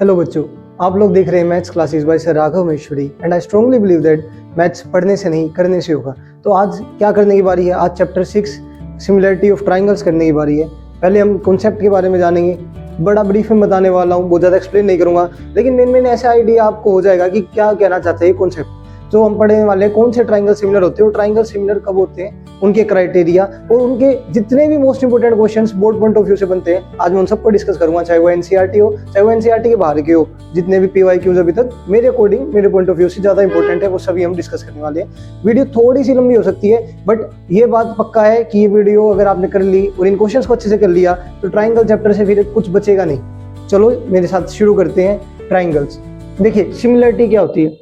Hello बच्चों, आप लोग देख रहे हैं maths classes bye sir Raghav Maheshwari and I strongly believe that maths पढ़ने से नहीं करने से होगा। तो आज क्या करने की बारी है? आज चैप्टर 6 सिमिलरिटी ऑफ ट्राइंगल्स करने की बारी है। पहले हम कॉन्सेप्ट के बारे में जानेंगे, बड़ा ब्रीफ में बताने वाला हूँ, बहुत ज़्यादा एक्सप्लेन नहीं करूँगा, लेकिन मेन ऐसा आइडिया आपको हो जाएगा कि क्या कहना चाहते हैं कॉन्सेप्ट। जो हम पढ़ने वाले हैं, कौन से ट्राइंगल सिमिलर होते हैं और ट्राइंगल सिमिलर कब होते हैं, उनके क्राइटेरिया और उनके जितने भी most important questions board point of view से बनते हैं, आज मैं उन सबको डिस्कस करूंगा, चाहे वो एनसीईआरटी हो चाहे वो एनसीईआरटी के बाहर के हो। जितने भी पीवाईक्यूज अभी तक मेरे अकॉर्डिंग, मेरे पॉइंट ऑफ व्यू से ज़्यादा इंपॉर्टेंट है, वो सभी हम डिस्कस करने वाले हैं। वीडियो थोड़ी सी लंबी हो सकती है, बट ये बात पक्का है कि ये वीडियो अगर आपने कर ली और इन क्वेश्चंस को अच्छे से कर लिया तो ट्राइंगल चैप्टर से फिर कुछ बचेगा नहीं। चलो मेरे साथ शुरू करते हैं। ट्राइंगल्स देखिए, सिमिलरिटी क्या होती है?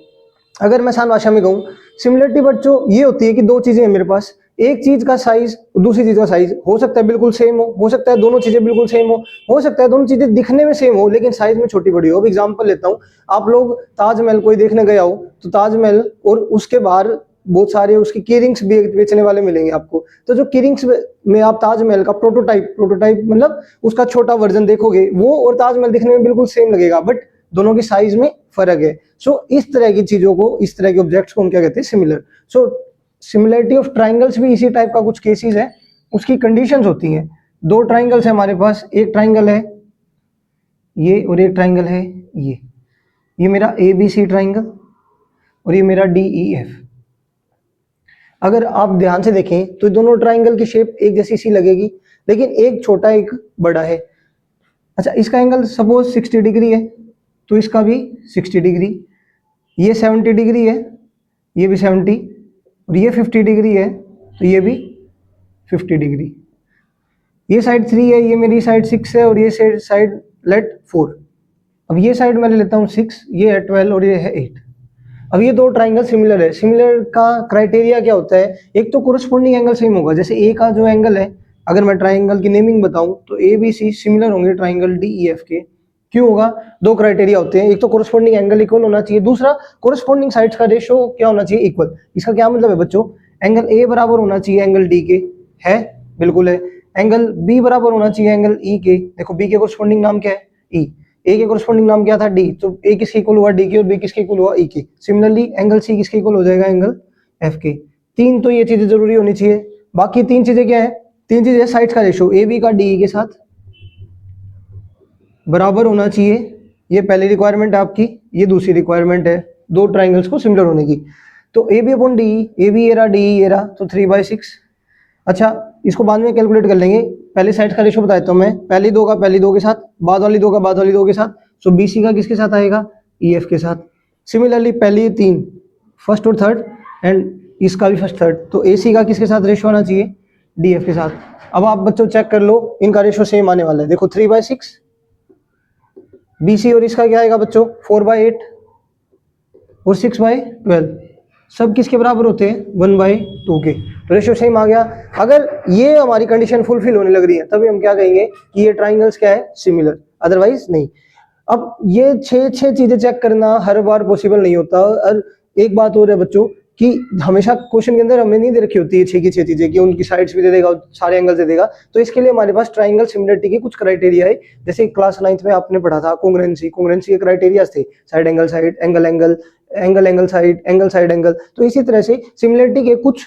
अगर मैं आसान भाषा में कहूँ, सिमिलरिटी बच्चों ये होती है कि दो चीजें हैं मेरे पास, एक चीज का साइज दूसरी चीज का साइज हो सकता है बिल्कुल सेम हो सकता है दोनों चीजें बिल्कुल सेम हो सकता है दोनों चीजें दिखने में सेम हो लेकिन साइज में छोटी बड़ी हो। अब एग्जांपल लेता हूँ, आप लोग ताजमहल कोई देखने गया हो तो ताजमहल और उसके बाहर बहुत सारे उसकी कीरिंग्स बेचने वाले मिलेंगे आपको। तो जो कीरिंग्स में आप ताजमहल का प्रोटोटाइप मतलब उसका छोटा वर्जन देखोगे, वो और ताजमहल दिखने में बिल्कुल सेम लगेगा, बट दोनों की साइज में फर्क है। सो इस तरह की चीजों को, इस तरह के ऑब्जेक्ट्स को हम क्या कहते हैं? Similar. So similarity of triangles भी इसी टाइप का कुछ केसेस है, उसकी कंडीशंस होती हैं। दो ट्राइंगल्स है हमारे पास, एक ट्राइंगल है ये और एक ट्राइंगल है ये मेरा ABC ट्राइंगल और ये मेरा DEF। अगर आप ध्यान से देखें तो दोनों ट्राइंगल की शेप एक जैसी सी लगेगी, लेकिन एक छोटा एक बड़ा है। अच्छा, इसका एंगल सपोज 60 डिग्री है तो इसका भी 60 डिग्री, ये 70 डिग्री है, ये भी 70, और ये 50 डिग्री है तो ये भी 50 डिग्री। ये साइड 3 है, ये मेरी साइड 6 है और ये साइड लेट 4। अब ये साइड मैं ले लेता हूँ 6, ये है 12 और ये है 8। अब ये दो ट्राइंगल सिमिलर है। सिमिलर का क्राइटेरिया क्या होता है? एक तो कोरस्पॉन्डिंग एंगल सेम होगा, जैसे ए का जो एंगल है, अगर मैं ट्राइंगल की नेमिंग बताऊं तो ABC सिमिलर होंगे ट्राइंगल DEF के। क्यों होगा? दो क्राइटेरिया होते हैं, एक तो कोरस्पॉन्डिंग एंगल इक्वल होना चाहिए, दूसरा कोरस्पॉन्डिंग साइड्स का रेशियो क्या होना चाहिए? इक्वल। इसका क्या मतलब है बच्चों? एंगल A बराबर होना चाहिए एंगल D के, है बिल्कुल है। एंगल B बराबर होना चाहिए एंगल E के, देखो B के कोरस्पॉन्डिंग नाम क्या है? E। ए के कोरस्पॉन्डिंग नाम क्या था? D। तो ए किसके इक्वल हुआ? D के, और B किसके इक्वल हुआ? E के। सिमिलरली एंगल C किसके इक्वल हो जाएगा? एंगल F के। तीन तो ये चीजें जरूरी होनी चाहिए। बाकी तीन चीजें क्या है? तीन चीजें साइड्स का रेशियो AB का DE के साथ बराबर होना चाहिए, ये पहली रिक्वायरमेंट है आपकी, ये दूसरी रिक्वायरमेंट है दो ट्राइंगल्स को सिमिलर होने की। तो AB अपॉन DE, AB ये रहा, DE ये रहा, तो 3/6। अच्छा, इसको बाद में कैलकुलेट कर लेंगे, पहले साइड का रेशियो बता देता हूँ मैं, पहली दो का पहली दो के साथ, बाद वाली दो का बाद वाली दो के साथ। सो BC का किसके साथ आएगा? EF के साथ। सिमिलरली पहली तीन फर्स्ट और थर्ड, एंड इसका भी फर्स्ट थर्ड, तो AC का किसके साथ रेशियो आना चाहिए? DF के साथ। अब आप बच्चों चेक कर लो, इनका रेशियो सेम आने वाला है, देखो 3/6। BC और इसका क्या आएगा बच्चों? 4/8 और 6/12, सब किसके बराबर होते हैं? 1/2 के। तो रेशियो सेम आ गया। अगर ये हमारी कंडीशन फुलफिल होने लग रही है तभी हम क्या कहेंगे कि ये ट्राइंगल्स क्या है? सिमिलर, अदरवाइज नहीं। अब ये छह चीजें चेक करना हर बार पॉसिबल नहीं होता। और एक बात और है बच्चों कि हमेशा क्वेश्चन के अंदर हमें नहीं दे रखी होती है छह की छह चीजें कि उनकी साइड्स भी दे देगा, सारे एंगल्स दे देगा। तो इसके लिए हमारे पास ट्राइंगल सिमिलरिटी की कुछ क्राइटेरिया है, जैसे क्लास 9th में आपने पढ़ा था कॉन्ग्रुएंसी के क्राइटेरिया थे, side angle side, angle side angle. तो इसी तरह से सिमिलरिटी के कुछ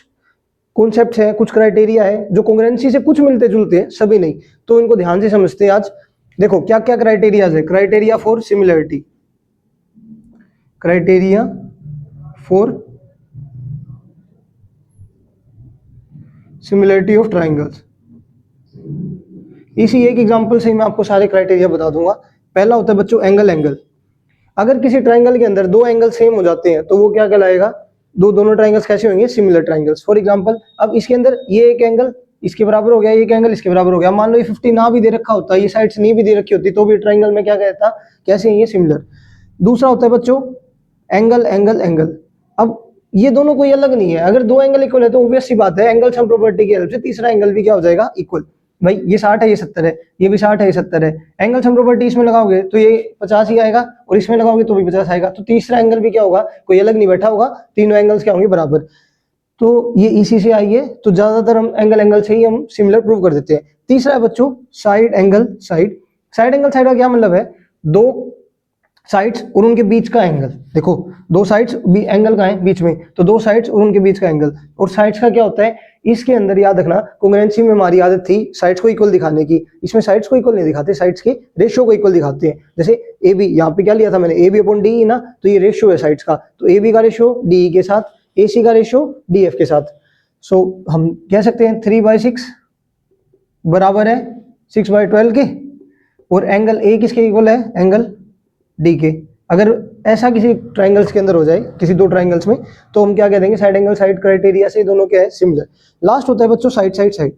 कॉन्सेप्ट्स हैं, कुछ क्राइटेरिया है जो कॉन्ग्रुएंसी से कुछ मिलते जुलते हैं, सभी नहीं। तो इनको ध्यान से समझते हैं आज। देखो क्या क्या क्राइटेरियाज है। Criteria for similarity, criteria for similarity of triangles. इसी एक एग्जांपल से मैं आपको सारे क्राइटेरिया बता दूंगा। पहला होता है बच्चों एंगल। अगर किसी ट्राइंगल के अंदर दो एंगल सेम हो जाते हैं तो वो क्या कहलाएगा? दोनों ट्राइंगल्स कैसे होंगे? Similar triangles. फॉर एग्जांपल, अब इसके अंदर ये एक एंगल इसके बराबर हो गया, ये एक एंगल इसके बराबर हो गया। मान लो ये 50 ना भी दे रखा होता, ये साइड्स नहीं भी दे रखी होती, तो भी ट्राइंगल में क्या कहता? कैसे ये सिमिलर। दूसरा होता है बच्चों एंगल। अब ये दोनों कोई अलग नहीं है, अगर दो एंगल इक्वल है तो ऑब्वियस सी बात है एंगल सम प्रॉपर्टी की हेल्प से तीसरा एंगल भी क्या हो जाएगा? इक्वल। भाई ये 60 है, ये 70 है, ये भी 60 है, ये 70 है। एंगल सम प्रॉपर्टी इसमें लगाओगे तो ये 50 ही आएगा, और इसमें लगाओगे तो भी 50 आएगा। तो तीसरा एंगल भी क्या होगा? कोई अलग नहीं बैठा होगा, तीनों एंगल्स क्या होंगे? बराबर। तो ये इसी से आई है, तो ज्यादातर हम एंगल से ही हम सिमिलर प्रूव कर देते हैं। तीसरा है बच्चों side angle side. Side angle side का क्या मतलब है, दो साइड्स और उनके बीच का एंगल। देखो दो साइड्स भी एंगल का है बीच में, तो दो साइड्स और उनके बीच का एंगल। और साइड्स का क्या होता है, इसके अंदर याद रखना कॉन्ग्रुएंसी में हमारी आदत थी साइड्स को इक्वल दिखाने की, इसमें साइड्स को इक्वल नहीं दिखाते, साइड्स के रेशियो को इक्वल दिखाते हैं। जैसे ए बी, यहाँ पे क्या लिया था मैंने, ए बी अपॉन डी ना, तो ये रेशियो है साइड्स का, तो ए बी का रेशियो डी के साथ, ए सी का रेशियो डी एफ के साथ। सो हम कह सकते हैं 3/6 बराबर है 6/12 के, और एंगल ए किसके इक्वल है, एंगल डी के। अगर ऐसा किसी ट्राइंगल्स के अंदर हो जाए, किसी दो ट्राइंगल्स में, तो हम क्या कह देंगे, साइड एंगल साइड क्राइटेरिया से दोनों क्या है, सिमिलर। लास्ट होता है बच्चों side side side.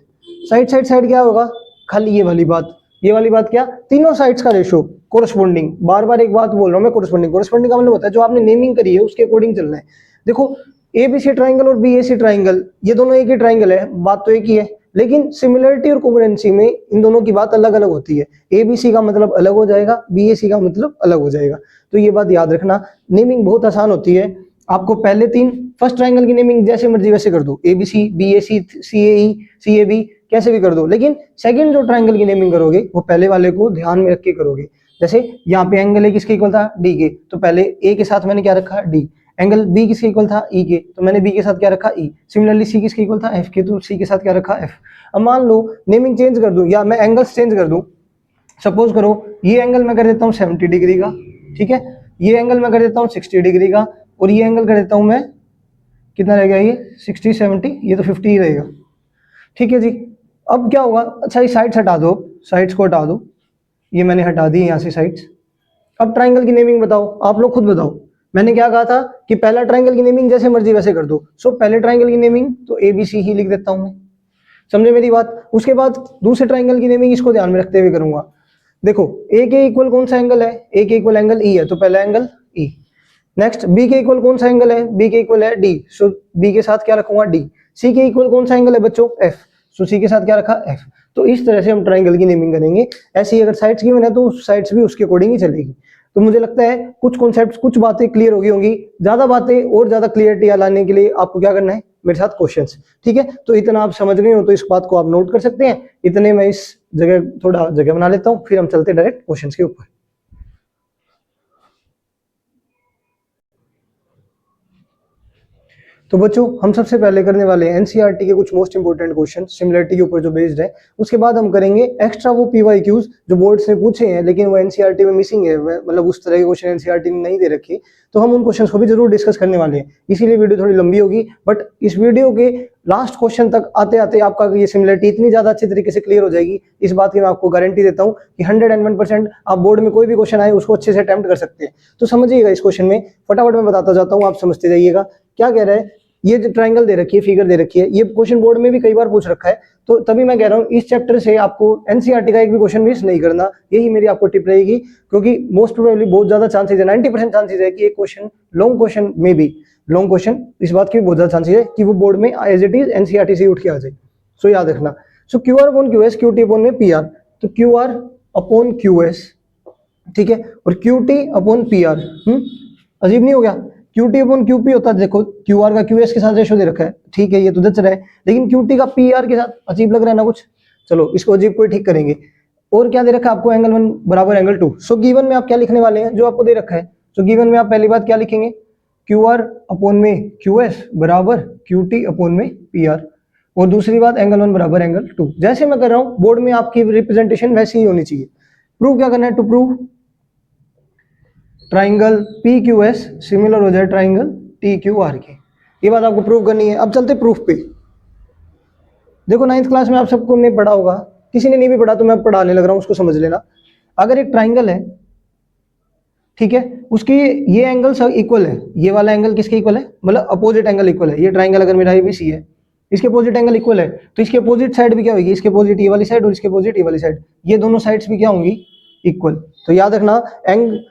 Side side side क्या होगा, खाली ये वाली बात, ये वाली बात क्या, तीनों साइड्स का रेशियो कोरस्पोंडिंग। बार बार एक बात बोल रहा हूं मैं, कोरस्पोंडिंग। कोरस्पोंडिंग का मतलब होता है जो आपने नेमिंग करी है उसके अकॉर्डिंग चलना है। देखो ए बी सी ट्राइंगल और बी ए सी ट्राइंगल, ये दोनों एक ही ट्राइंगल है, बात तो एक ही है, लेकिन सिमिलरिटी और कॉन्ग्रुएंसी में इन दोनों की बात अलग अलग होती है। ए बी सी का मतलब अलग हो जाएगा, बी ए सी का मतलब अलग हो जाएगा। तो ये बात याद रखना, नेमिंग बहुत आसान होती है। आपको पहले तीन फर्स्ट ट्राइंगल की नेमिंग जैसे मर्जी वैसे कर दो, A B C, B A C, C A E, C A B, कैसे भी कर दो, लेकिन सेकंड जो ट्राइंगल की नेमिंग करोगे वो पहले वाले को ध्यान में रख के करोगे। जैसे यहाँ पे एंगल ए किसके इक्वल था, डी के, तो पहले ए के साथ मैंने क्या रखा, डी। एंगल बी किसके इक्वल था, ई के, तो मैंने बी के साथ क्या रखा, ई। सिमिलरली सी किसके इक्वल था, एफ के, तो सी के साथ क्या रखा, एफ। अब मान लो नेमिंग चेंज कर दूं या मैं एंगल्स चेंज कर दूं, सपोज करो ये एंगल मैं कर देता हूँ 70 डिग्री का, ठीक है, ये एंगल मैं कर देता हूँ 60 डिग्री का, और ये एंगल कर देता हूँ मैं, कितना रहेगा ये 60 70, ये तो 50 ही रहेगा, ठीक है जी। अब क्या होगा, अच्छा ये साइड्स हटा दो, साइड्स को हटा दो, ये मैंने हटा दी यहाँ से साइड्स। अब ट्राइंगल की नेमिंग बताओ, आप लोग खुद बताओ। मैंने क्या कहा था कि पहला ट्राइंगल की नेमिंग जैसे मर्जी वैसे कर दो। सो पहले ट्राइंगल की नेमिंग तो ए बी सी ही लिख देता हूं मैं, समझे मेरी बात। उसके बाद दूसरे ट्राइंगल की नेमिंग इसको ध्यान में रखते हुए करूंगा। देखो ए के इक्वल कौन सा एंगल है, ए के इक्वल एंगल ई है, तो पहला एंगल ई। नेक्स्ट बी के इक्वल कौन सा एंगल है, बी के इक्वल है डी, सो बी के साथ क्या रखूंगा, डी। सी के इक्वल कौन सा एंगल है बच्चों, एफ, सो सी के साथ क्या रखा, एफ। तो इस तरह से हम ट्राइंगल की नेमिंग करेंगे। ऐसे ही अगर साइड्स गिवन है तो साइड्स भी उसके अकॉर्डिंग ही चलेगी। तो मुझे लगता है कुछ कॉन्सेप्ट्स, कुछ बातें क्लियर हो गई होंगी। ज्यादा बातें और ज्यादा क्लियरिटी लाने के लिए आपको क्या करना है, मेरे साथ क्वेश्चंस, ठीक है। तो इतना आप समझ गए हो तो इस बात को आप नोट कर सकते हैं। इतने मैं इस जगह थोड़ा जगह बना लेता हूँ, फिर हम चलते डायरेक्ट क्वेश्चंस के ऊपर। तो बच्चों हम सबसे पहले करने वाले हैं एनसीईआरटी के कुछ मोस्ट इंपोर्टेंट क्वेश्चन सिमिलरिटी के ऊपर जो बेस्ड है। उसके बाद हम करेंगे एक्स्ट्रा वो पीवाईक्यूज जो बोर्ड्स ने पूछे हैं लेकिन वो एनसीईआरटी में मिसिंग है, मतलब उस तरह के क्वेश्चन एनसीईआरटी ने नहीं दे रखी, तो हम उन क्वेश्चंस को भी जरूर डिस्कस करने वाले हैं। इसीलिए वीडियो थोड़ी लंबी होगी, बट इस वीडियो के लास्ट क्वेश्चन तक आते आते आपका ये सिमिलरिटी इतनी ज्यादा अच्छी तरीके से क्लियर हो जाएगी, इस बात की मैं आपको गारंटी देता हूँ कि 101% आप बोर्ड में कोई भी क्वेश्चन आए उसको अच्छे से अटेम्प्ट कर सकते हैं। तो समझिएगा इस क्वेश्चन में, फटाफट मैं बताता जाता हूँ, आप समझते जाइएगा। क्या कह रहा है, ये जो ट्राइंगल दे रखी है, फिगर दे रखी है, ये क्वेश्चन बोर्ड में भी कई बार पूछ रखा है, तो तभी मैं कह रहा हूँ इस चैप्टर से आपको एनसीईआरटी का एक भी क्वेश्चन मिस नहीं करना, यही मेरी आपको टिप रहेगी। क्योंकि मोस्ट प्रोबेबली बहुत ज्यादा चांसेस है, 90% चांसेस है कि एक क्वेश्चन लॉन्ग क्वेश्चन में भी, लॉन्ग क्वेश्चन इस बात की बहुत ज्यादा चांसेस है कि वो बोर्ड में एज इट इज एनसीईआरटी से उठ के आ जाए। सो याद रखना। So Q R upon Q S, Q T upon में पी आर, तो Q R upon Q S, ठीक है, और Q T upon P R, अजीब नहीं हो गया। Q T upon Q P होता है, देखो क्यू आर का क्यू एस के साथ रेशो दे रखा है, ठीक है, ये तो जच रहा है, लेकिन क्यू टी का पी आर के साथ अजीब लग रहा है ना कुछ। चलो इसको अजीब को ठीक करेंगे। और क्या दे रखा है आपको, एंगल 1 बराबर एंगल 2। सो गिवन में आप क्या लिखने वाले हैं, जो आपको दे रखा है। सो गिवन में आप पहली बात क्या लिखेंगे, क्यू आर अपॉन में क्यू एस बराबर क्यू टी अपॉन में पी आर, और दूसरी बात एंगल 1 बराबर एंगल 2। जैसे मैं कर रहा हूँ बोर्ड में आपकी रिप्रेजेंटेशन वैसी ही होनी चाहिए। प्रूव क्या करना है, to prove triangle P Q S similar हो जाए ट्राइंगल टी क्यू आर के, ये बात आपको प्रूव करनी है। अब चलते प्रूफ पे। देखो 9th क्लास में आप सबको ने पढ़ा होगा, किसी ने नहीं भी पढ़ा तो मैं पढ़ाने लग रहा हूं, उसको समझ लेना। अगर एक ट्राइंगल है, ठीक है, उसकी ये एंगल सब इक्वल है, ये वाला एंगल किसके इक्वल है, मतलब अपोजिट एंगल इक्वल है। ये ट्राइंगल अगर मेरा एबीसी है, इसके अपोजिट एंगल इक्वल है, तो इसके अपोजिट साइड भी क्या होगी, इसके अपोजिट ये वाली साइड और इसके अपोजिट ये वाली साइड, ये दोनों साइड्स भी क्या होंगी, इक्वल। तो याद रखना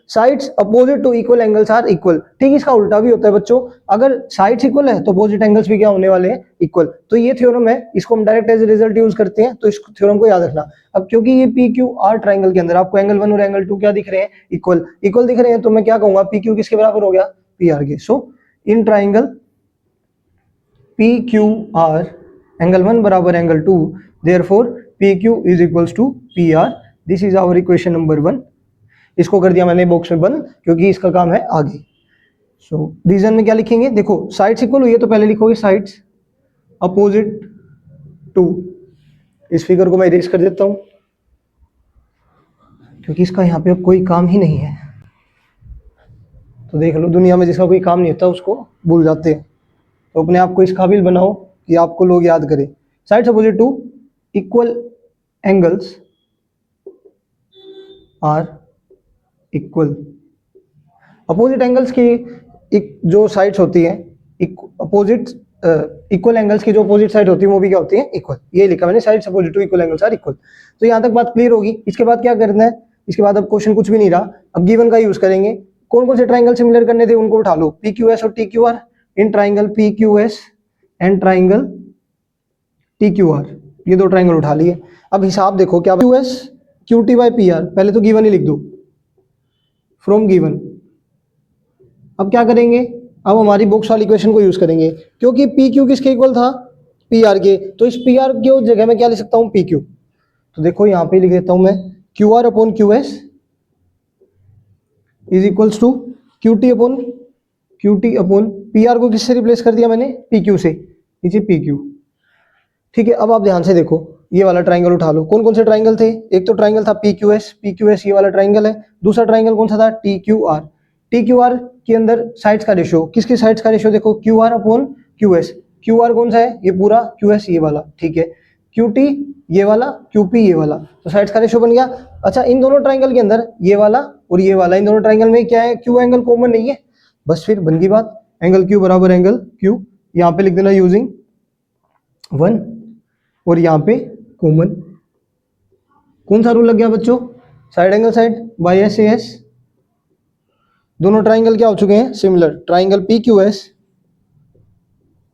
sides opposite to equal angles are equal. ठीक इसका उल्टा भी होता है बच्चों, अगर साइड्स इक्वल है तो अपोजिट एंगल्स भी क्या होने वाले हैं, इक्वल। तो ये थ्योरम है, इसको हम डायरेक्ट एज रिजल्ट यूज करते हैं, तो इस थ्योरम को याद रखना। अब क्योंकि ये पी क्यू आर ट्राइंगल के अंदर आपको एंगल 1 और एंगल 2 क्या दिख रहे हैं, इक्वल इक्वल दिख रहे हैं, तो मैं क्या कहूंगा पी क्यू किसके बराबर हो गया, पी आर के। So in triangle P Q R, angle 1 बराबर angle 2, therefore P Q is equals to P R. This is our equation number 1। इसको कर दिया मैंने बॉक्स में बंद, क्योंकि इसका काम है आगे। सो रीजन में क्या लिखेंगे, देखो साइड्स इक्वल हुई है तो पहले लिखोगे साइड्स अपोजिट टू। इस फिगर को मैं इरेज कर देता हूं, क्योंकि इसका यहाँ पे अब कोई काम ही नहीं है। तो देख लो, दुनिया में जिसका कोई काम नहीं होता उसको भूल जाते हैं, तो अपने आप को इस काबिल बनाओ कि आपको लोग याद करें। Sides opposite to equal angles are equal. Opposite angles की जो साइड्स होती हैं, अपोजिट इक्वल एंगल्स की जो अपोजिट साइड होती है वो भी क्या होती है, इक्वल। ये लिखा मैंने, sides opposite to equal angles are equal. तो यहाँ तक बात क्लियर होगी। इसके बाद क्या करना है, इसके बाद अब क्वेश्चन कुछ भी नहीं रहा, अब गिवन का यूज करेंगे। कौन कौन से ट्राइंगल सिमिलर करने थे उनको उठा लो, पी क्यू एस और T Q are. In triangle P Q S and triangle T Q are, ये दो ट्राइंगल उठा लिए। अब हिसाब देखो क्या, Q S Q T by P R, पहले तो गिवन ही लिख दो, फ्रॉम गिवन। अब क्या करेंगे, अब हमारी बॉक्स वाली इक्वेशन को यूज करेंगे, क्योंकि पी क्यू किसके इक्वल था, पी आर के। तो इस पी आर की जगह में क्या लिख सकता हूँ, पी क्यू। तो देखो यहाँ पे लिख देता हूँ मैं, Q R upon Q S is equals to Q T upon P R को किससे रिप्लेस कर दिया मैंने, पी क्यू से, नीचे पी क्यू। ठीक है, अब आप ध्यान से देखो, ये वाला ट्राइंगल उठा लो। कौन कौन से ट्राइंगल थे, एक तो ट्राइंगल था पी क्यू एस, ये वाला ट्राइंगल है। दूसरा ट्राइंगल कौन सा था, T Q are. T Q are के अंदर साइड्स का रेशियो, किसके साइड्स का रेशियो, देखो Q R upon Q S. Q R कौन सा है, ये पूरा, क्यू एस ये वाला, ठीक है। क्यू टी ये वाला, क्यू पी ये वाला, तो साइड्स का रेशियो बन गया। अच्छा, इन दोनों ट्राइंगल के अंदर ये वाला और ये वाला, इन दोनों ट्राइंगल में क्या है, क्यू एंगल कॉमन नहीं है, बस फिर बन गई बात, एंगल क्यू बराबर एंगल क्यू। यहाँ पे लिख देना यूजिंग 1, और यहाँ पे कॉमन। कौन सा रूल लग गया बच्चों, side angle side by S A S. दोनों ट्राइंगल क्या हो चुके हैं, similar. Triangle P Q S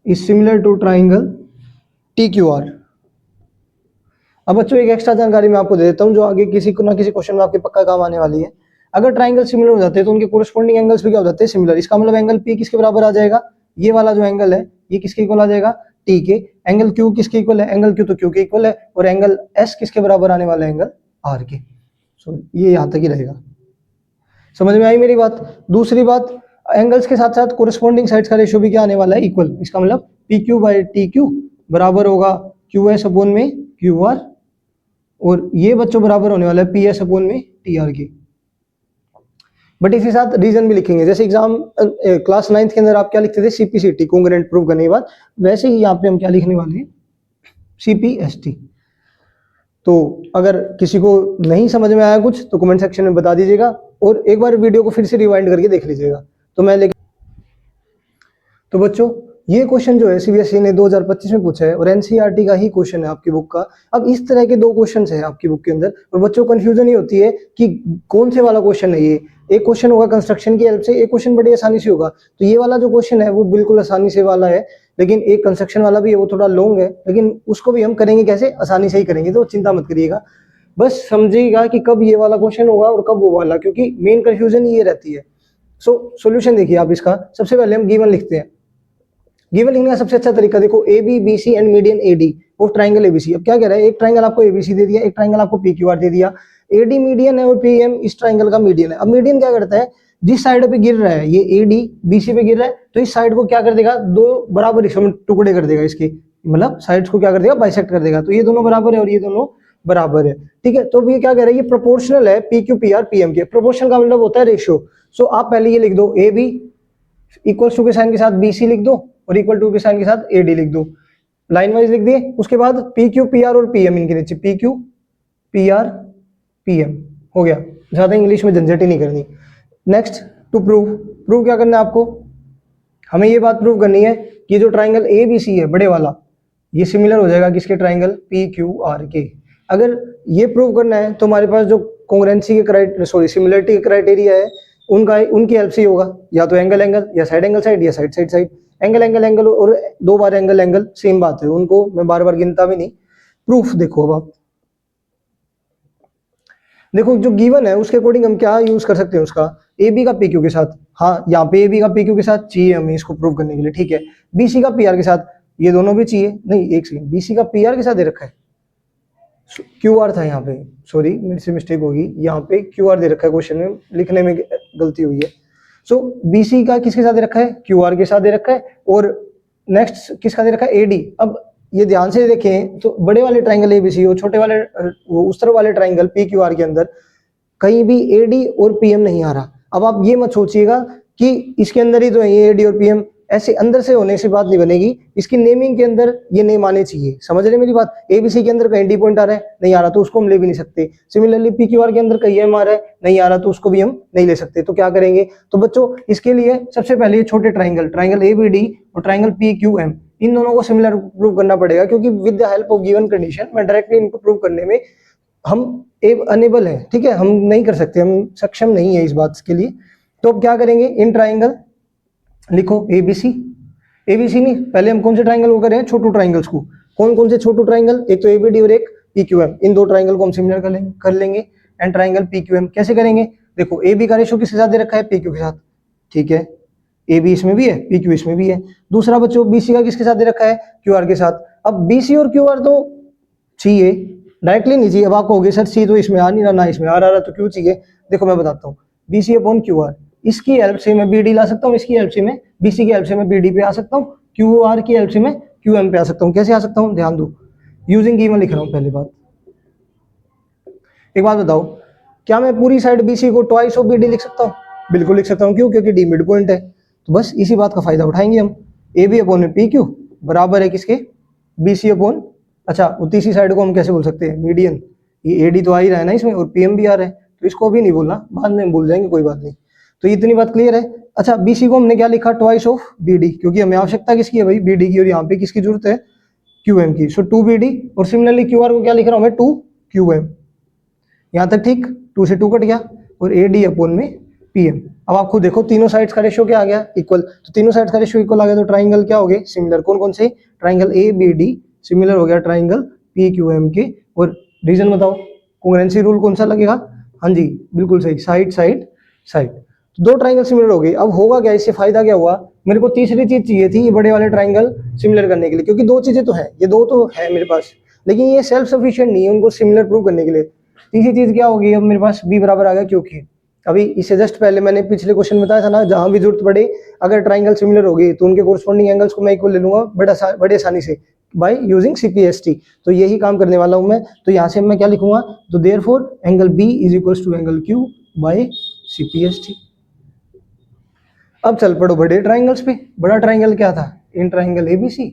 is similar to triangle T Q R. अब बच्चों एक एक्स्ट्रा जानकारी मैं आपको दे देता हूं, जो आगे किसी को ना किसी क्वेश्चन में आपके पक्का काम आने वाली है। अगर ट्राइंगल सिमिलर हो जाते हैं तो उनके कोरस्पॉन्डिंग एंगल्स भी क्या हो जाते हैं, सिमिलर। इसका मतलब एंगल पी किसके बराबर आ जाएगा, ये वाला जो एंगल है ये किसके इक्वल आ जाएगा, टी के। एंगल क्यू किसके इक्वल है, एंगल क्यू तो क्यू के इक्वल है, और एंगल एस किसके बराबर आने वाला है, एंगल आर के। सो ये यहाँ तक ही रहेगा। समझ में आई मेरी बात। दूसरी बात, एंगल्स के साथ साथ कोरस्पॉन्डिंग साइड्स का रेशियो भी क्या आने वाला है, इक्वल। इसका मतलब P Q by T Q बराबर होगा क्यू एस अपॉन में क्यू आर, और ये बच्चों बराबर होने वाला है पी एस अपॉन में टी आर के। बट इसके साथ रीजन भी लिखेंगे, जैसे एग्जाम क्लास 9th के अंदर आप क्या लिखते थे, सीपीसीटी, कोंग्रुएंट प्रूव करने के बाद, वैसे ही यहाँ पे हम क्या लिखने वाले हैं, सीपीएसटी। तो अगर किसी को नहीं समझ में आया कुछ तो कमेंट सेक्शन में बता दीजिएगा, और एक बार वीडियो को फिर से रिवाइंड करके देख लीजिएगा। तो मैं लेके, तो बच्चों ये क्वेश्चन जो है सीबीएसई ने 2025 में पूछा है, और एनसीईआरटी का ही क्वेश्चन है आपकी बुक का। अब इस तरह के दो क्वेश्चन है आपकी बुक के अंदर, और बच्चों को कंफ्यूजन ही होती है कि कौन से वाला क्वेश्चन है ये। एक क्वेश्चन होगा कंस्ट्रक्शन की हेल्प से, एक क्वेश्चन बड़ी आसानी से होगा। तो ये वाला जो क्वेश्चन है वो बिल्कुल आसानी से वाला है, लेकिन एक कंस्ट्रक्शन वाला भी है, वो थोड़ा लॉन्ग है, लेकिन उसको भी हम करेंगे कैसे, आसानी से ही करेंगे। तो चिंता मत करिएगा, बस समझिएगा कि कब ये वाला क्वेश्चन होगा और कब वो वाला, क्योंकि मेन कंफ्यूजन ये रहती है। सॉल्यूशन देखिए आप इसका। सबसे पहले हम गिवन लिखते हैं। गिवन लिखने का सबसे अच्छा तरीका देखो, A B B C and median A D of triangle ABC. अब क्या कह रहा है, एक ट्राइंगल आपको एबीसी दे दिया, एक ट्राइंगल आपको पी क्यू आर दे दिया, एडी मीडियन है और पीएम इस ट्राइंगल का मीडियन है। अब मीडियन क्या करता है, जिस साइड पे गिर रहा है, ये एडी बीसी पे गिर रहा है, तो इस साइड को क्या कर देगा, दो बराबर हिस्सों में टुकड़े कर देगा इसके, मतलब साइड्स को क्या कर देगा, बाइसेक्ट कर देगा। तो ये दोनों बराबर है और ये दोनों बराबर है, ठीक है। तो ये क्या कह रहा है, ये प्रोपोर्शनल है P Q P R P M के। प्रोपोर्शनल का मतलब होता है रेशियो। सो आप पहले ये लिख दो, ए बी इक्वल टू के साइन के साथ बी सी लिख दो, और इक्वल टू के साइन के साथ ए डी लिख दो, लाइन वाइज लिख दिए। उसके बाद पी क्यू पी आर और पी एम इनके नीचे, P Q P R P M हो गया। ज्यादा इंग्लिश में झंझट ही नहीं करनी। नेक्स्ट टू प्रूव क्या करना है आपको, हमें ये बात प्रूव करनी है कि जो ट्राइंगल ए बी सी है बड़े वाला, ये सिमिलर हो जाएगा किसके, ट्राइंगल पी क्यू आर के। अगर ये प्रूव करना है तो हमारे पास जो कॉन्ग्रुएंसी के सिमिलरिटी के क्राइटेरिया है उनकी हेल्प से ही होगा, या तो एंगल या साइड एंगल साइड या साइड साइड साइड। एंगल और दो बार एंगल सेम बात है, उनको मैं बार बार गिनता भी नहीं। प्रूफ देखो, अब आप देखो जो गिवन है उसके अकॉर्डिंग हम क्या यूज कर सकते हैं उसका, ए बी का पी क्यू के साथ, हाँ यहाँ पे ए बी का पी क्यू के साथ चाहिए हमें इसको प्रूव करने के लिए, ठीक है। बी सी का पी आर के साथ, ये दोनों भी चाहिए नहीं, एक सेकंड, बीसी का पी आर के साथ दे रखा है, क्यू आर था यहाँ पे, सॉरी मेरे से मिस्टेक होगी, यहाँ पे क्यू आर दे रखा है, क्वेश्चन में लिखने में गलती हुई है। सो बीसी का किसके साथ दे रखा है, क्यू आर के साथ दे रखा है, और नेक्स्ट किसका दे रखा है, एडी। अब ये ध्यान से देखें तो बड़े वाले ट्राइंगल एबीसी और छोटे वाले उस तरफ वाले ट्राइंगल पी क्यू आर के अंदर कहीं भी एडी और पीएम नहीं आ रहा। अब आप ये मत सोचिएगा कि इसके अंदर ही तो है ये एडी और पीएम, ऐसे अंदर से होने से बात नहीं बनेगी, इसकी नेमिंग के अंदर ये नेम आने चाहिए, समझ रहे मेरी बात। एबीसी के अंदर कहीं डी पॉइंट आ रहा है, नहीं आ रहा तो उसको हम ले भी नहीं सकते। सिमिलरली पी क्यू आर के अंदर कहीं एम आ रहा है, नहीं आ रहा तो उसको भी हम नहीं ले सकते। तो क्या करेंगे, तो बच्चों इसके लिए सबसे पहले छोटे ट्राइंगल, ट्राइंगल एबीडी और ट्राइंगल पी क्यू एम, इन दोनों को सिमिलर प्रूव करना पड़ेगा, क्योंकि with the help of given condition मैं डायरेक्टली इनको प्रूव करने में हम अनेबल है, ठीक है, हम नहीं कर सकते, हम सक्षम नहीं है इस बात के लिए। तो अब क्या करेंगे, इन ट्राइंगल लिखो एबीसी, एबीसी नहीं, पहले हम कौन से ट्राइंगल को करें, छोटू ट्राइंगल्स को। कौन कौन से छोटू ट्राइंगल, एक तो एबीडी और एक पीक्यूएम, इन दो ट्राइंगल को हम सिमिलर कर लेंगे। एंड ट्राइंगल पीक्यूएम कैसे करेंगे, देखो ए बी का रेशो किसके साथ दे रखा है, पीक्यू के साथ, ठीक है, ए बी इसमें भी है, पीक्यू इसमें भी है। दूसरा बच्चों बीसी का किसके साथ दे रखा है, क्यू आर के साथ। अब बीसी और क्यू आर तो चाहिए, डायरेक्टली नहीं चाहिए। अब आप कहोगे सर सी तो इसमें आ नहीं रहा, ना इसमें आ रहा, तो क्यों चाहिए, देखो मैं बताता हूँ। बीसी अपॉन क्यू आर, इसकी हेल्प से मैं बीडी ला सकता हूँ, इसकी हेल्प से मैं बीसी की हेल्प से मैं बीडी पे आ सकता हूँ, क्यू आर की हेल्प से मैं क्यू एम पे आ सकता हूँ। कैसे आ सकता हूँ, ध्यान दो, यूजिंग गिवन लिख रहा हूँ। पहली बात, एक बात बताओ, क्या मैं पूरी साइड बीसी को ट्वाइस ऑफ बीडी लिख सकता हूँ, बिल्कुल लिख सकता हूँ, क्यों, क्योंकि डी मिड पॉइंट है। तो बस इसी बात का फायदा उठाएंगे हम। A B upon P Q बराबर है किसके, बीसी अपॉन, अच्छा वो तीसरी साइड को हम कैसे बोल सकते हैं, मीडियन। ये एडी तो आ ही रहा है ना इसमें, और पीएम भी आ रहा है, तो इसको भी नहीं बोलना, बाद में भूल जाएंगे, कोई बात नहीं। तो इतनी बात क्लियर है। अच्छा बीसी को हमने क्या लिखा, ट्वाइस ऑफ बीडी, क्योंकि हमें आवश्यकता किसकी है भाई, बीडी की, और यहाँ पे किसकी जरूरत है, क्यूएम की। सो 2 बीडी, और सिमिलरली क्यूआर को क्या लिख रहा हूँ मैं, 2 क्यूएम। यहाँ तक ठीक, 2 से 2 कट गया, और ए डी अपॉन में पीएम। अब आप खुद देखो तीनों साइड्स का रेशियो क्या आ गया, इक्वल। तो तीनों साइड्स का रेशियो इक्वल आ गया, तो ट्राइंगल क्या हो गए, सिमिलर। कौन कौन से, triangle A B D similar हो गया ट्राइंगल पी क्यू एम के। और रीजन बताओ, कोंग्रुएंसी रूल कौन सा लगेगा, हाँ जी बिल्कुल सही, साइड साइड साइड। तो दो ट्राइंगल सिमिलर हो गए। अब होगा क्या, इससे फायदा क्या हुआ, मेरे को तीसरी चीज चाहिए थी, ये बड़े वाले ट्राइंगल सिमिलर करने के लिए, क्योंकि दो चीजें तो है, ये दो तो है मेरे पास, लेकिन ये सेल्फ सफिशिएंट नहीं है उनको सिमिलर प्रूव करने के लिए। तीसरी चीज क्या होगी, अब मेरे पास बी बराबर आ गया, क्योंकि अभी इससे जस्ट पहले मैंने पिछले क्वेश्चन बताया था ना, जहां भी जरूरत पड़े अगर ट्राइंगल सिमिलर होगी तो उनके कोरस्पॉन्डिंग एंगल्स को मैं इक्वल ले लूंगा बड़े आसानी से बाय यूजिंग सीपीएसटी। तो यही काम करने वाला हूं मैं। तो यहाँ से मैं क्या लिखूंगा, तो therefore angle B is equals to angle Q by CPST. अब चल पड़ो बड़े ट्राइंगल्स पे। बड़ा ट्राइंगल क्या था, इन ट्राइंगल एबीसी,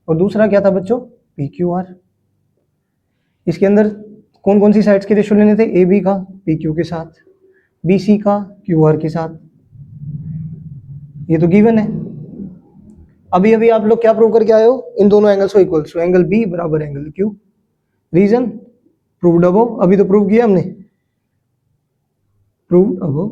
और दूसरा क्या था बच्चों, पी क्यू आर। इसके अंदर कौन कौन सी साइड्स के रेशियो लेने थे, ए बी का पी क्यू के साथ, बी सी का क्यू आर के साथ, ये तो गिवन है। अभी अभी आप लोग क्या प्रूव करके आए हो, इन दोनों एंगल्स को इक्वल, सो एंगल बी बराबर angle Q. Reason proved above, अभी तो प्रूव किया हमने, प्रूव्ड अबव।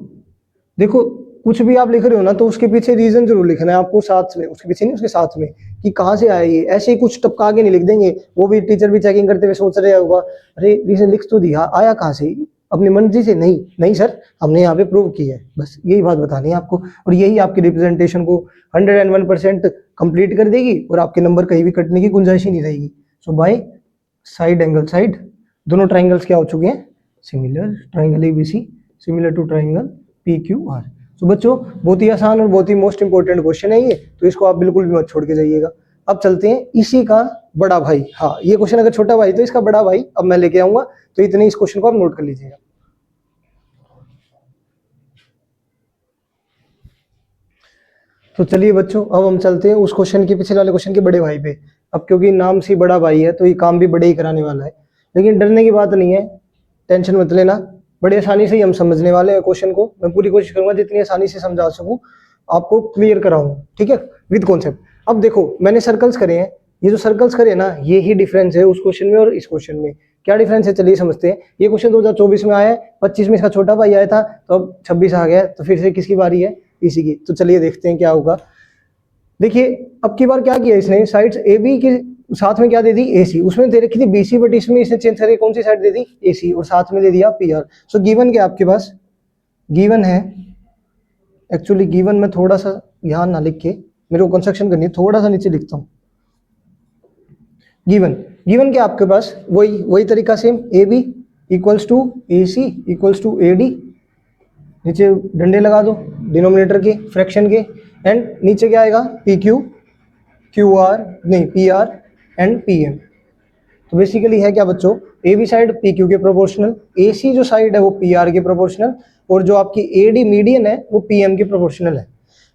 देखो कुछ भी आप लिख रहे हो ना, तो उसके पीछे रीजन जरूर लिखना है आपको साथ में, उसके पीछे नहीं उसके साथ में, कि कहाँ से आया ये। ऐसे ही कुछ टपका के नहीं लिख देंगे, वो भी टीचर भी चेकिंग करते हुए सोच रहे होगा, अरे रीजन लिख तो दिया, आया कहाँ से, अपनी मर्जी से नहीं। नहीं सर, हमने यहाँ पे प्रूव किया है, बस यही बात बतानी है आपको, और यही आपकी रिप्रेजेंटेशन को 101% कंप्लीट कर देगी, और आपके नंबर कहीं भी कटने की गुंजाइश ही नहीं रहेगी। So by side angle side, दोनों ट्राइंगल्स क्या हो चुके हैं, similar. Triangle ABC similar to triangle P Q R. तो बच्चों बहुत ही आसान और बहुत ही मोस्ट इंपोर्टेंट क्वेश्चन है ये, तो इसको आप बिल्कुल भी मत छोड़ के जाइएगा। अब चलते हैं इसी का बड़ा भाई। हाँ ये क्वेश्चन अगर छोटा भाई तो इसका बड़ा भाई अब मैं लेके आऊंगा, तो इतने इस क्वेश्चन को आप नोट कर लीजिएगा। तो चलिए बच्चों, अब हम चलते हैं उस क्वेश्चन के पिछले वाले क्वेश्चन के बड़े भाई पे। अब क्योंकि नाम से बड़ा भाई है तो ये काम भी बड़े ही कराने वाला है, लेकिन डरने की बात नहीं है, टेंशन मत लेना, बड़ी आसानी से ही हम समझने वाले हैं क्वेश्चन को। मैं पूरी कोशिश करूंगा जितनी आसानी से समझा सकूं आपको क्लियर कराऊं, ठीक है, विद कॉन्सेप्ट। अब देखो मैंने सर्कल्स करे हैं, ये जो सर्कल्स करे ना, ये ही डिफरेंस है उस क्वेश्चन में और इस क्वेश्चन में। क्या डिफरेंस है, चलिए समझते हैं। ये क्वेश्चन 2024 में आया है, 25 में इसका छोटा भाई आया था, तो अब 26 आ गया, तो फिर से किसकी बारी है, इसी की। तो चलिए देखते हैं क्या होगा। देखिए अब की बार क्या किया इसने, साइड्स ए बी के साथ में क्या दे दी, एसी। उसमें दे रखी थी बीसी, बट इसमें इसने चेंज करके कौन सी साइड दे दी, एसी, और साथ में दे दिया पी आर। सो गिवन क्या आपके पास, गिवन है, एक्चुअली गिवन में थोड़ा सा यहाँ ना लिख के, मेरे को कंस्ट्रक्शन करनी है, थोड़ा सा नीचे लिखता हूँ, गिवन गिवन क्या आपके पास, वही तरीका same, A B equals to A C equals to A D, नीचे डंडे लगा दो डिनोमिनेटर के फ्रैक्शन के, एंड नीचे क्या आएगा पी क्यू, क्यू आर नहीं P R and P M. तो बेसिकली है क्या बच्चों, A B side P Q के प्रोपोर्शनल, ए सी जो साइड है वो पी आर के प्रोपोर्शनल, और जो आपकी ए डी मीडियन है वो पी एम के प्रोपोर्शनल है।